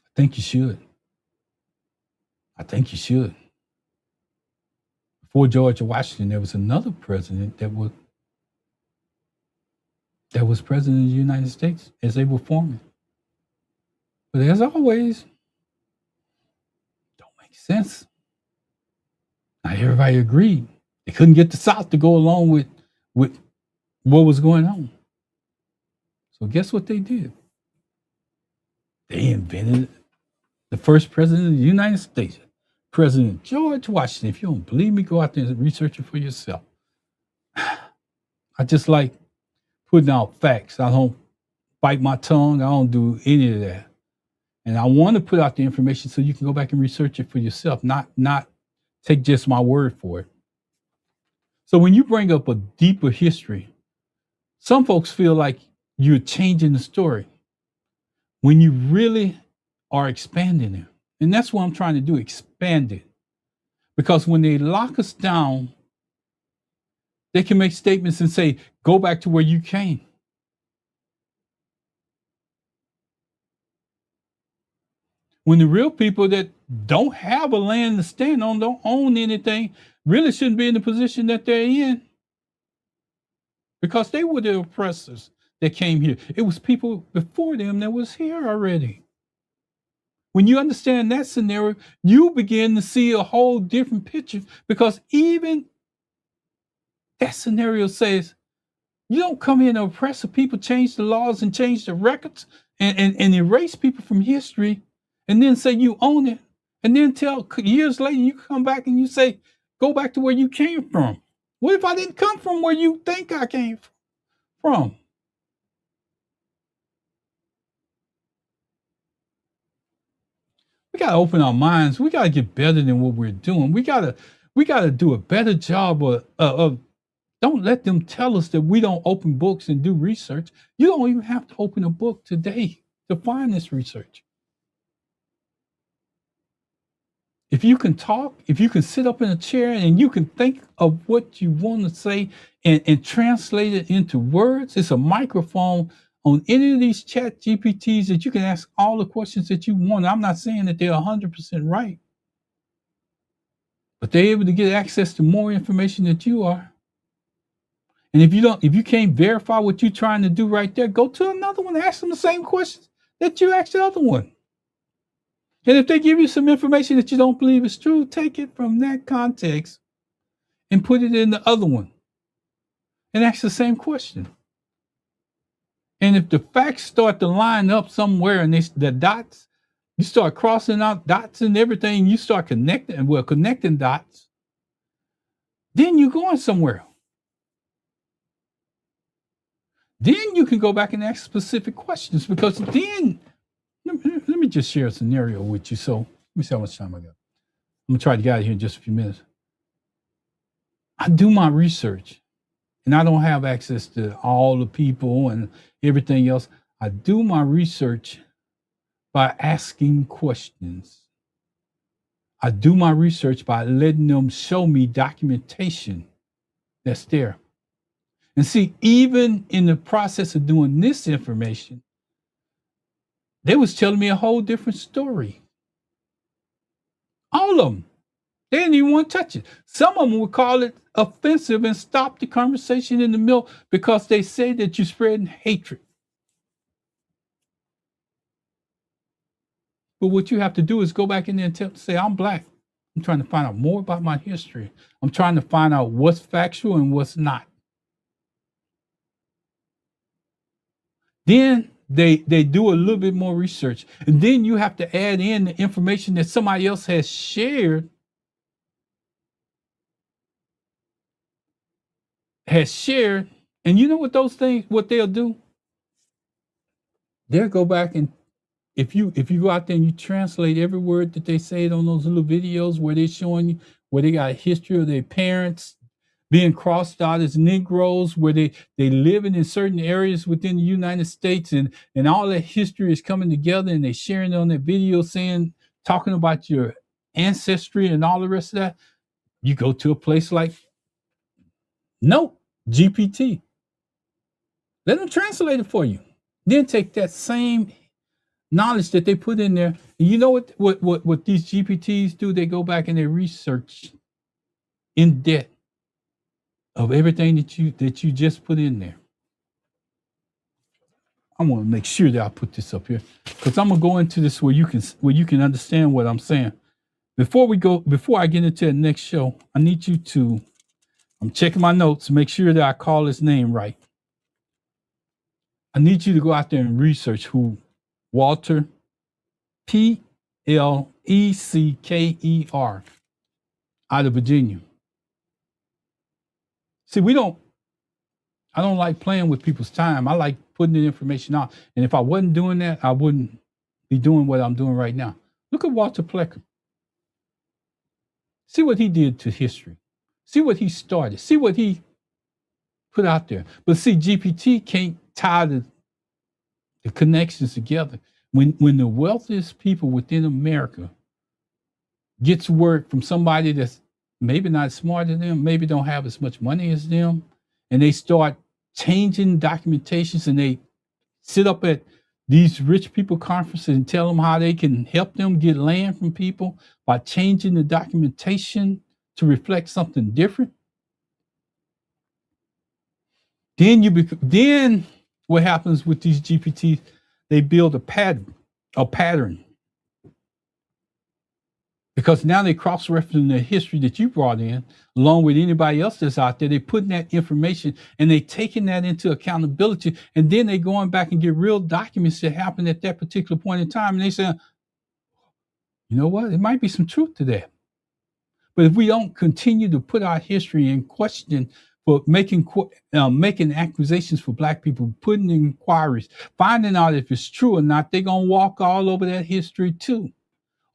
I think you should. I think you should. Before George Washington, there was another president that was president of the United States as they were forming. But as always, don't make sense. Not everybody agreed. They couldn't get the South to go along with what was going on. So guess what they did? They invented the first president of the United States, President George Washington. If you don't believe me, go out there and research it for yourself. I just like putting out facts. I don't bite my tongue. I don't do any of that. And I want to put out the information so you can go back and research it for yourself, not take just my word for it. So when you bring up a deeper history, some folks feel like you're changing the story when you really are expanding it. And that's what I'm trying to do, expand it. Because when they lock us down, they can make statements and say, go back to where you came. When the real people that don't have a land to stand on, don't own anything, really shouldn't be in the position that they're in. Because they were the oppressors that came here. It was people before them that was here already. When you understand that scenario, you begin to see a whole different picture, because even that scenario says, you don't come here and oppress the people, change the laws and change the records and erase people from history and then say you own it. And then years later, you come back and you say, go back to where you came from. What if I didn't come from where you think I came from? We got to open our minds. We got to get better than what we're doing. We got to do a better job of don't let them tell us that we don't open books and do research. You don't even have to open a book today to find this research. If you can talk, if you can sit up in a chair and you can think of what you want to say and translate it into words, it's a microphone on any of these chat GPTs that you can ask all the questions that you want. I'm not saying that they're 100% right, but they're able to get access to more information than you are. And if you can't verify what you're trying to do right there, go to another one, ask them the same questions that you asked the other one. And if they give you some information that you don't believe is true, take it from that context and put it in the other one and ask the same question. And if the facts start to line up somewhere and the dots, you start crossing out dots and everything, you start connecting dots, then you're going somewhere. Then you can go back and ask specific questions, because then, let me just share a scenario with you. So let me see how much time I got. I'm gonna try to get out of here in just a few minutes. I do my research, and I don't have access to all the people and everything else. I do my research by asking questions. I do my research by letting them show me documentation that's there. And see, even in the process of doing this information, they was telling me a whole different story. All of them. They didn't even want to touch it. Some of them would call it offensive and stop the conversation in the middle because they say that you're spreading hatred. But what you have to do is go back in there and say, I'm Black. I'm trying to find out more about my history. I'm trying to find out what's factual and what's not. Then they do a little bit more research. And then you have to add in the information that somebody else has shared And you know what those things, what they'll do? They'll go back and if you go out there and you translate every word that they say on those little videos where they're showing you where they got a history of their parents being crossed out as Negroes, where they living in certain areas within the United States, and all that history is coming together, and they sharing it on their video, saying talking about your ancestry and all the rest of that. You go to a place like no GPT, let them translate it for you. Then take that same knowledge that they put in there. And you know what these GPTs do? They go back and they research in depth of everything that you just put in there. I want to make sure that I put this up here because I'm gonna go into this where you can understand what I'm saying. Before I get into the next show, I need you to. I'm checking my notes, make sure that I call his name right. I need you to go out there and research who Walter Plecker out of Virginia. See, I don't like playing with people's time. I like putting the information out. And if I wasn't doing that, I wouldn't be doing what I'm doing right now. Look at Walter Plecker. See what he did to history. See what he started. See what he put out there. But see, GPT can't tie the connections together. When the wealthiest people within America gets word from somebody that's maybe not smart as them, maybe don't have as much money as them, and they start changing documentations and they sit up at these rich people conferences and tell them how they can help them get land from people by changing the documentation to reflect something different. Then what happens with these GPTs? They build a pattern. Because now they cross-referencing the history that you brought in, along with anybody else that's out there. They're putting that information and they taking that into accountability. And then they going back and get real documents that happened at that particular point in time. And they say, you know what? It might be some truth to that. But if we don't continue to put our history in question for making accusations for Black people, putting inquiries, finding out if it's true or not, they're going to walk all over that history too.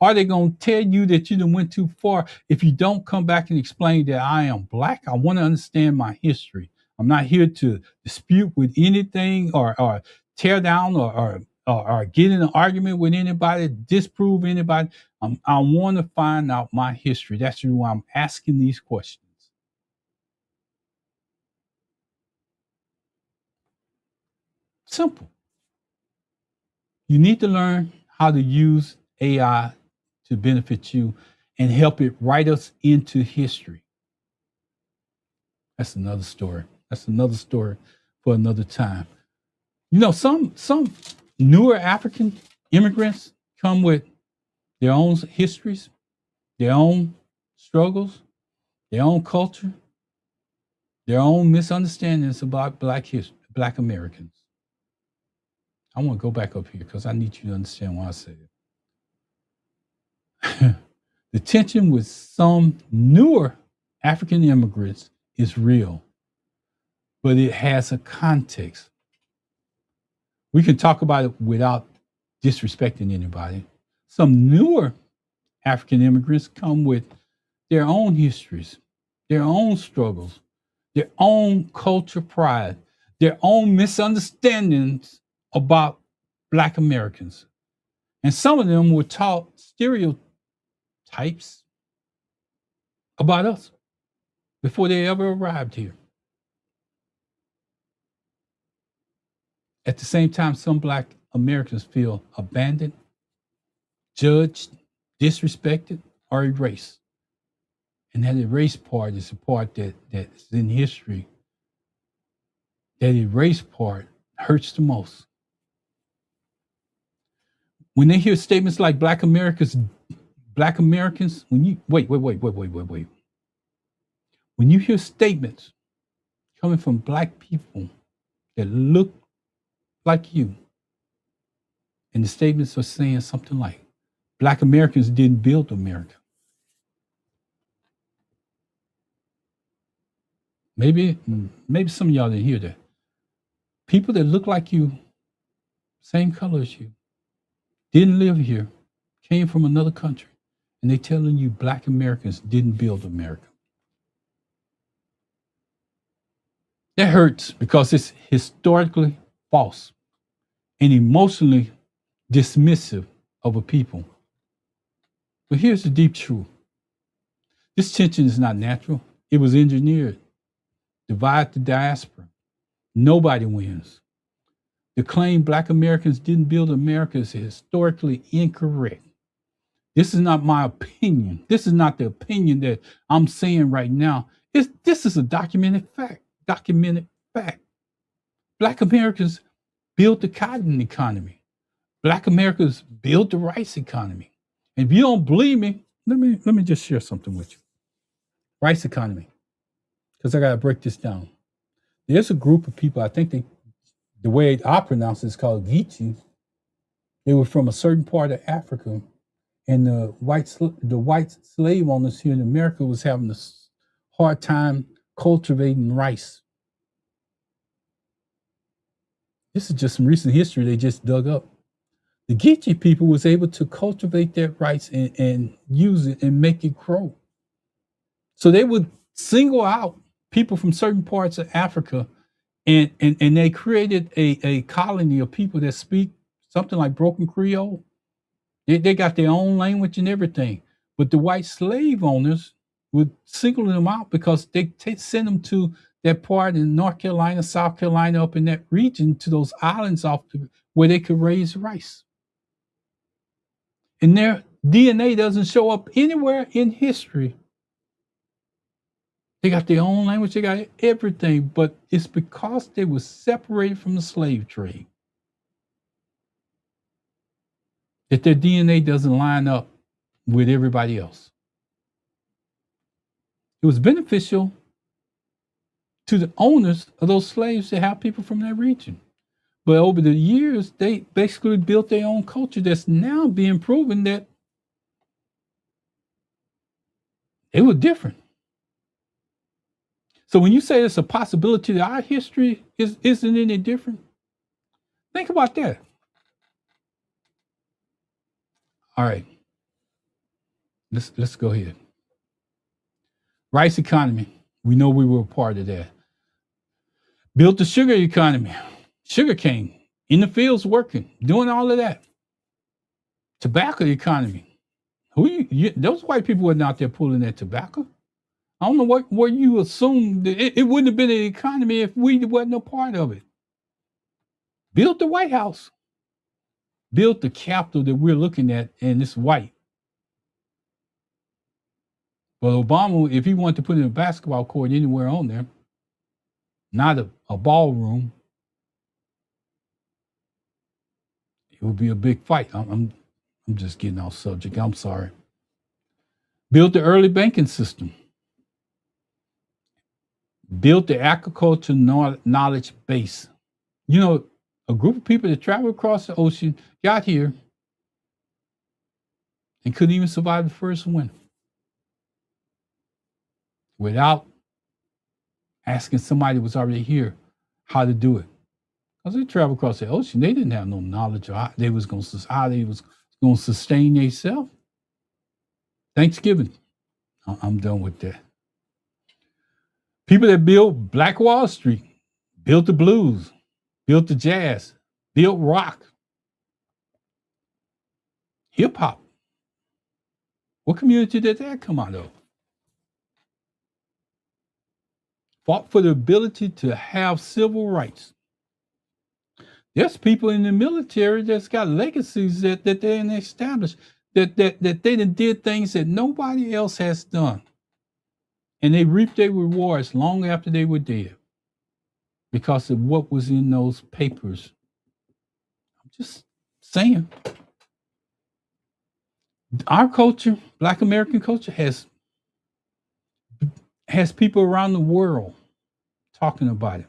Are they going to tell you that you done went too far if you don't come back and explain that I am Black? I want to understand my history. I'm not here to dispute with anything or tear down or get in an argument with anybody, disprove anybody. I want to find out my history. That's why I'm asking these questions. Simple. You need to learn how to use AI to benefit you and help it write us into history. That's another story. That's another story for another time. You know, some newer African immigrants come with their own histories, their own struggles, their own culture, their own misunderstandings about Black Americans. I want to go back up here because I need you to understand why I say it. The tension with some newer African immigrants is real, but it has a context. We can talk about it without disrespecting anybody. Some newer African immigrants come with their own histories, their own struggles, their own culture pride, their own misunderstandings about Black Americans. And some of them were taught stereotypes about us before they ever arrived here. At the same time, some Black Americans feel abandoned, judged, disrespected, or erased. And that erased part is the part that's in history. That erased part hurts the most. When they hear statements like Black Americans, when you wait. When you hear statements coming from Black people that look like you, and the statements are saying something like, Black Americans didn't build America. Maybe some of y'all didn't hear that. People that look like you, same color as you, didn't live here, came from another country, and they telling you Black Americans didn't build America. That hurts because it's historically false and emotionally dismissive of a people. But here's the deep truth. This tension is not natural. It was engineered. Divide the diaspora. Nobody wins. The claim Black Americans didn't build America is historically incorrect. This is not my opinion. This is not the opinion that I'm saying right now. This is a documented fact. Documented fact. Black Americans built the cotton economy. Black Americans built the rice economy. And if you don't believe me, let me just share something with you. Rice economy, because I got to break this down. There's a group of people, I think the way I pronounce it is called Geechee. They were from a certain part of Africa, and the white slave owners here in America was having a hard time cultivating rice. This is just some recent history they just dug up. The Geechee people was able to cultivate that rice and use it and make it grow. So they would single out people from certain parts of Africa, and they created a colony of people that speak something like broken Creole. They got their own language and everything. But the white slave owners would single them out because they send them to that part in North Carolina, South Carolina, up in that region, to those islands where they could raise rice. And their DNA doesn't show up anywhere in history. They got their own language, they got everything, but it's because they were separated from the slave trade that their DNA doesn't line up with everybody else. It was beneficial to the owners of those slaves to have people from that region. But over the years, they basically built their own culture that's now being proven that they were different. So when you say it's a possibility that our history isn't any different, think about that. All right, let's go ahead. Rice economy, we know we were a part of that. Built the sugar economy, sugar cane in the fields working, doing all of that. Tobacco economy. Those white people wasn't out there pulling that tobacco. I don't know what you assumed. It wouldn't have been an economy if we wasn't a part of it. Built the White House. Built the Capitol that we're looking at, and it's white. But Obama, if he wanted to put in a basketball court anywhere on there, not a ballroom, it would be a big fight. I'm just getting off subject. I'm sorry. Built the early banking system. Built the agriculture knowledge base. You know, a group of people that traveled across the ocean got here and couldn't even survive the first winter without asking somebody who was already here how to do it. Because they traveled across the ocean, they didn't have no knowledge of how they was going to sustain themselves. Thanksgiving. I'm done with that. People that built Black Wall Street, built the blues, built the jazz, built rock, hip hop. What community did that come out of? Fought for the ability to have civil rights. There's people in the military that's got legacies that they didn't establish, that they did things that nobody else has done. And they reaped their rewards long after they were dead because of what was in those papers. I'm just saying. Our culture, Black American culture, has people around the world talking about it.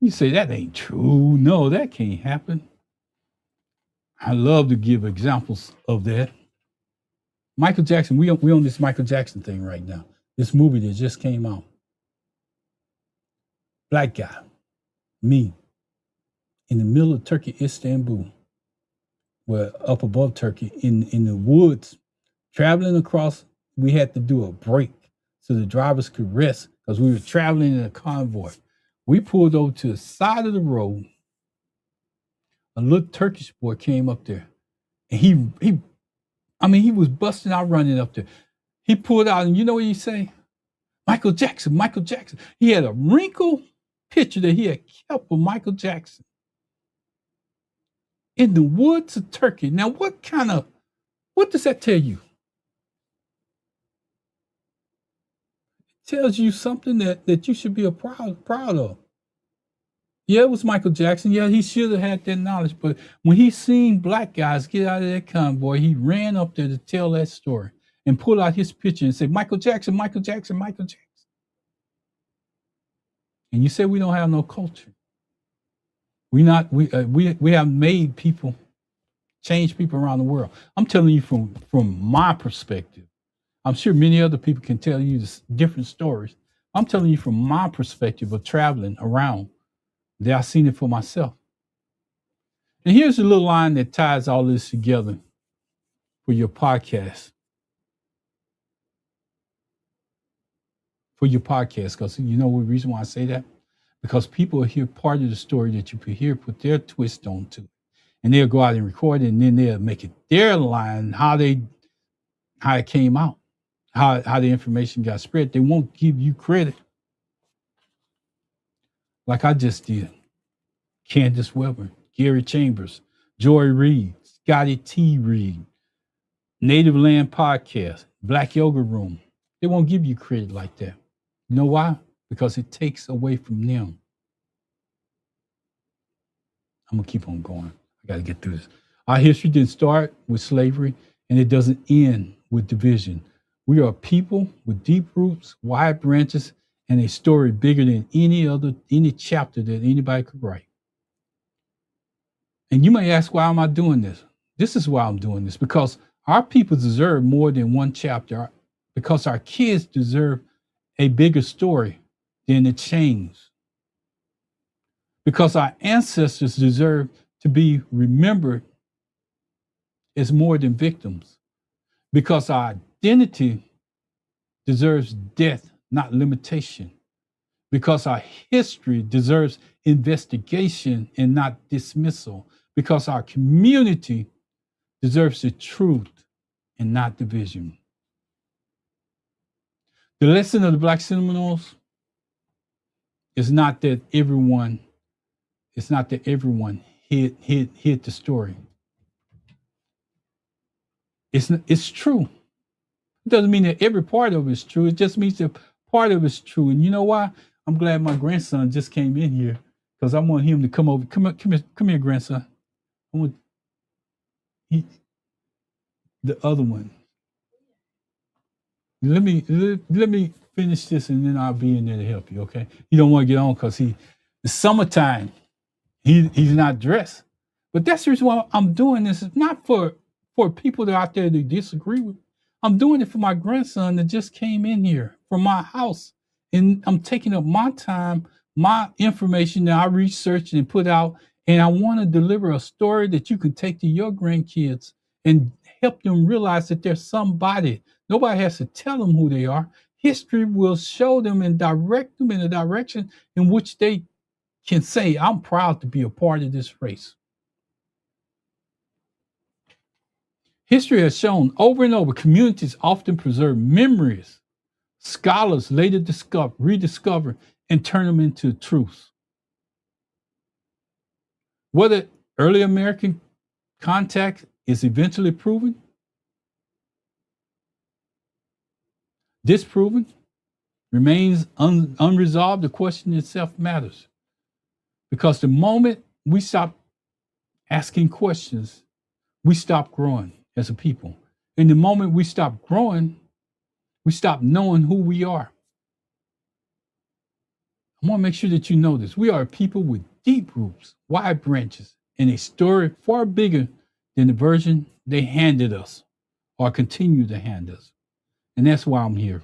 You say that ain't true. No, that can't happen. I love to give examples of that. Michael Jackson, we on this Michael Jackson thing right now. This movie that just came out. Black guy, me, in the middle of Turkey, Istanbul, well, up above Turkey, in the woods, traveling across. We had to do a break so the drivers could rest because we were traveling in a convoy. We pulled over to the side of the road. A little Turkish boy came up there, and he was busting out running up there. He pulled out, and you know what he say? Michael Jackson, Michael Jackson. He had a wrinkled picture that he had kept of Michael Jackson in the woods of Turkey. Now, what does that tell you? It tells you something that you should be proud of. Yeah, it was Michael Jackson. Yeah, he should have had that knowledge. But when he seen black guys get out of that convoy, he ran up there to tell that story and pull out his picture and say, Michael Jackson, Michael Jackson, Michael Jackson. And you say we don't have no culture. We have made people, change people around the world. I'm telling you from my perspective. I'm sure many other people can tell you different stories. I'm telling you from my perspective of traveling around that I've seen it for myself. And here's a little line that ties all this together for your podcast. For your podcast, because you know the reason why I say that? Because people hear part of the story that you could hear, put their twist on to it. And they'll go out and record it, and then they'll make it their line, how it came out, how the information got spread. They won't give you credit. Like I just did. Candace Weber, Gary Chambers, Joy Reid, Scotty T. Reid, Native Land Podcast, Black Yoga Room. They won't give you credit like that. You know why? Because it takes away from them. I'm going to keep on going. I got to get through this. Our history didn't start with slavery, and it doesn't end with division. We are a people with deep roots, wide branches, and a story bigger than any chapter that anybody could write. And you may ask, why am I doing this? This is why I'm doing this, because our people deserve more than one chapter, because our kids deserve a bigger story than the chains. Because our ancestors deserve to be remembered as more than victims. Because our identity deserves death, not limitation. Because our history deserves investigation and not dismissal. Because our community deserves the truth and not division. The lesson of the Black Seminoles is not that everyone hid the story. It's true. It doesn't mean that every part of it is true. It just means that part of it's true. And you know why? I'm glad my grandson just came in here because I want him to come over. Come here, grandson. I want the other one. Let me finish this and then I'll be in there to help you. Okay? You don't want to get on because it's summertime. He's not dressed. But that's the reason why I'm doing this. It's not for people that are out there that disagree with me. I'm doing it for my grandson that just came in here from my house. And I'm taking up my time, my information that I researched and put out. And I want to deliver a story that you can take to your grandkids and help them realize that there's somebody. Nobody has to tell them who they are. History will show them and direct them in a direction in which they can say, I'm proud to be a part of this race. History has shown over and over, communities often preserve memories. Scholars later rediscover, and turn them into truths. Whether early American contact is eventually proven, disproven, remains unresolved, the question itself matters. Because the moment we stop asking questions, we stop growing as a people. And the moment we stop growing, we stop knowing who we are. I want to make sure that you know this. We are a people with deep roots, wide branches, and a story far bigger than the version they handed us or continue to hand us. And that's why I'm here,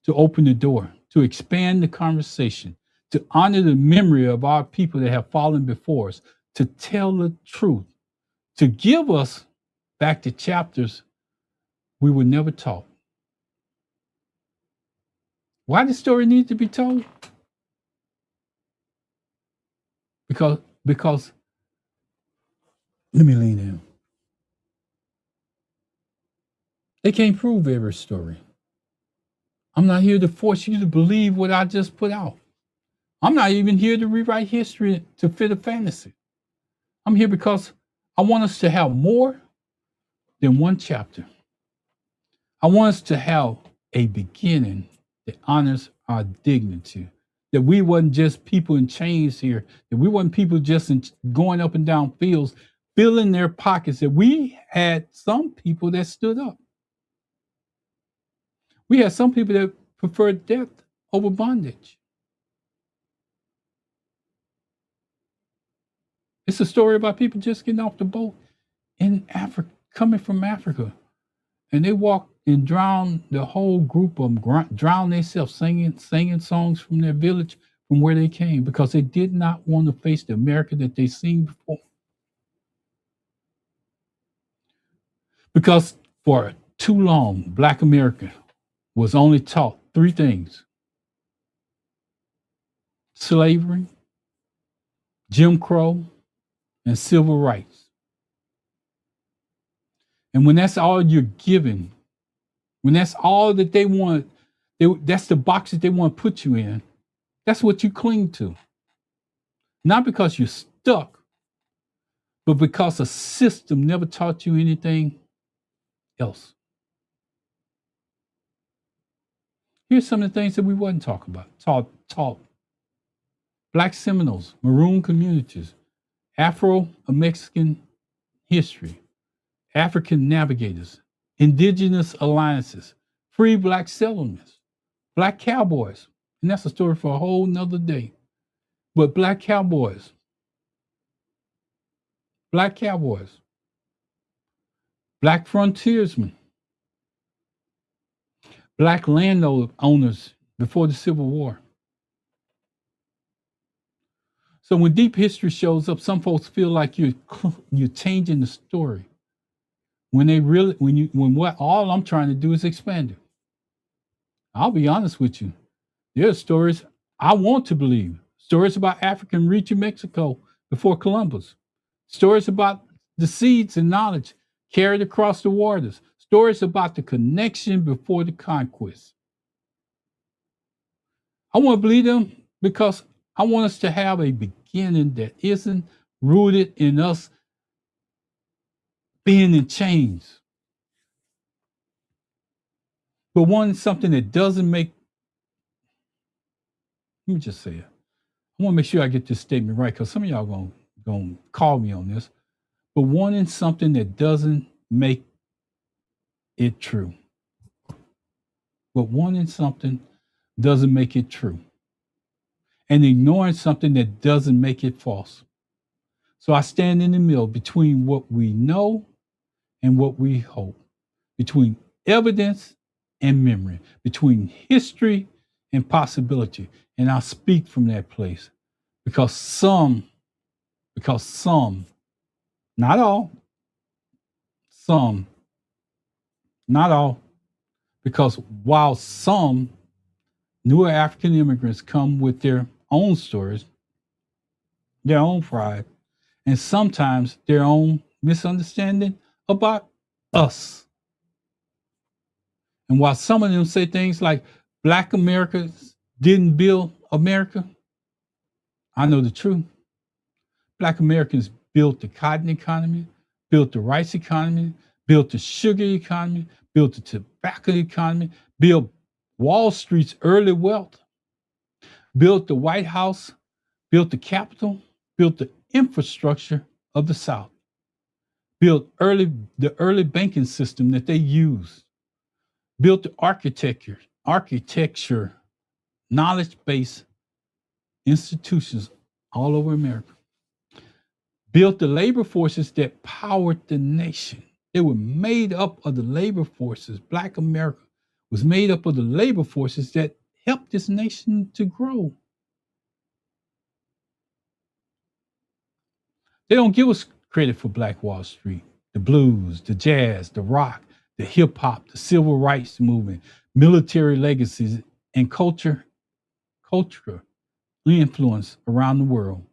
to open the door, to expand the conversation, to honor the memory of our people that have fallen before us, to tell the truth, to give us back the chapters we were never taught. Why does the story need to be told? Because let me lean in. They can't prove every story. I'm not here to force you to believe what I just put out. I'm not even here to rewrite history to fit a fantasy. I'm here because I want us to have more than one chapter. I want us to have a beginning that honors our dignity. That we wasn't just people in chains here. That we wasn't people just going up and down fields, filling their pockets. That we had some people that stood up. We had some people that preferred death over bondage. It's a story about people just getting off the boat in Africa, coming from Africa. And they walked and drowned the whole group of them, drowned themselves singing songs from their village, from where they came, because they did not want to face the America that they seen before. Because for too long, Black America was only taught three things: slavery, Jim Crow, and civil rights. And when that's all you're given, when that's all that they want, that's the box that they want to put you in, that's what you cling to. Not because you're stuck, but because a system never taught you anything else. Here's some of the things that we wasn't talking about. Taught. Black Seminoles, Maroon communities, Afro-Mexican history, African navigators, indigenous alliances, free Black settlements, Black cowboys. And that's a story for a whole nother day. But Black cowboys, Black frontiersmen, Black landowners before the Civil War. So when deep history shows up, some folks feel like you're changing the story. When what all I'm trying to do is expand it. I'll be honest with you. There are stories I want to believe. Stories about African reaching Mexico before Columbus. Stories about the seeds and knowledge carried across the waters. Stories about the connection before the conquest. I want to believe them because I want us to have a beginning that isn't rooted in us being in chains, but one something that doesn't make. Let me just say it. I want to make sure I get this statement right, because some of y'all gonna call me on this. But wanting something that doesn't make it true. But wanting something doesn't make it true. And ignoring something that doesn't make it false. So I stand in the middle between what we know and what we hope, between evidence and memory, between history and possibility. And I speak from that place because some, not all, some, not all, because while some newer African immigrants come with their own stories, their own pride, and sometimes their own misunderstanding about us. And while some of them say things like Black Americans didn't build America, I know the truth. Black Americans built the cotton economy, built the rice economy, built the sugar economy, built the tobacco economy, built Wall Street's early wealth, built the White House, built the Capitol, built the infrastructure of the South, built the early banking system that they used, built the architecture, knowledge-based institutions all over America, built the labor forces that powered the nation. They were made up of the labor forces. Black America was made up of the labor forces that helped this nation to grow. They don't give us credit for Black Wall Street, the blues, the jazz, the rock, the hip hop, the civil rights movement, military legacies, and culture influence around the world.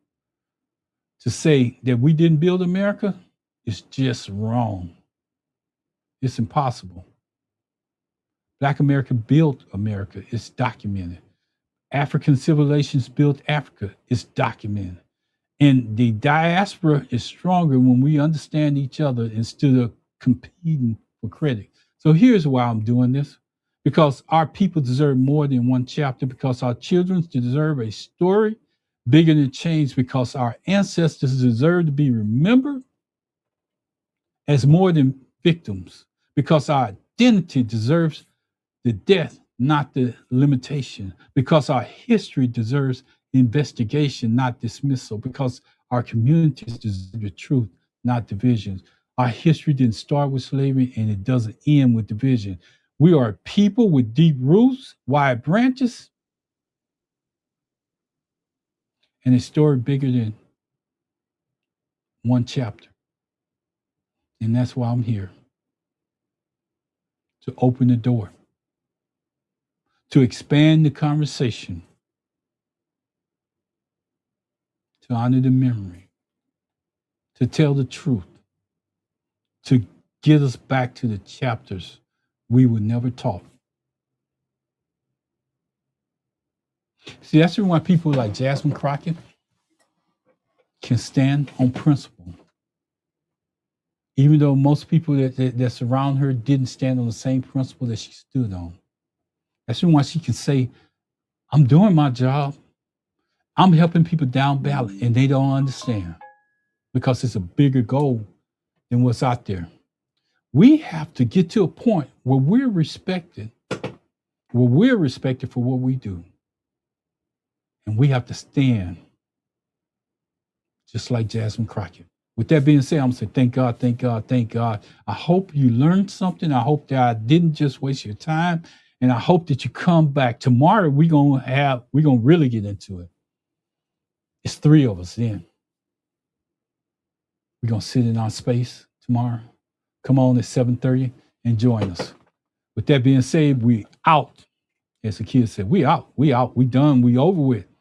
To say that we didn't build America is just wrong. It's impossible. Black America built America. It's documented. African civilizations built Africa. It's documented. And the diaspora is stronger when we understand each other instead of competing for credit. So here's why I'm doing this. Because our people deserve more than one chapter, because our children deserve a story bigger than change, because our ancestors deserve to be remembered as more than victims, because our identity deserves the death, not the limitation, because our history deserves investigation, not dismissal, because our communities deserve the truth, not divisions. Our history didn't start with slavery and it doesn't end with division. We are a people with deep roots, wide branches, and a story bigger than one chapter. And that's why I'm here, to open the door, to expand the conversation, to honor the memory, to tell the truth, to get us back to the chapters we were never taught. See, that's the reason why people like Jasmine Crockett can stand on principle, even though most people that surround her didn't stand on the same principle that she stood on. That's the reason why she can say, I'm doing my job. I'm helping people down ballot, and they don't understand because it's a bigger goal than what's out there. We have to get to a point where we're respected for what we do. And we have to stand just like Jasmine Crockett. With that being said, I'm going to say thank God, thank God, thank God. I hope you learned something. I hope that I didn't just waste your time. And I hope that you come back. Tomorrow, we're gonna really get into it. It's 3 of us then. We're going to sit in our space tomorrow. Come on at 7:30 and join us. With that being said, we out. As the kids said, we out, we done, we over with.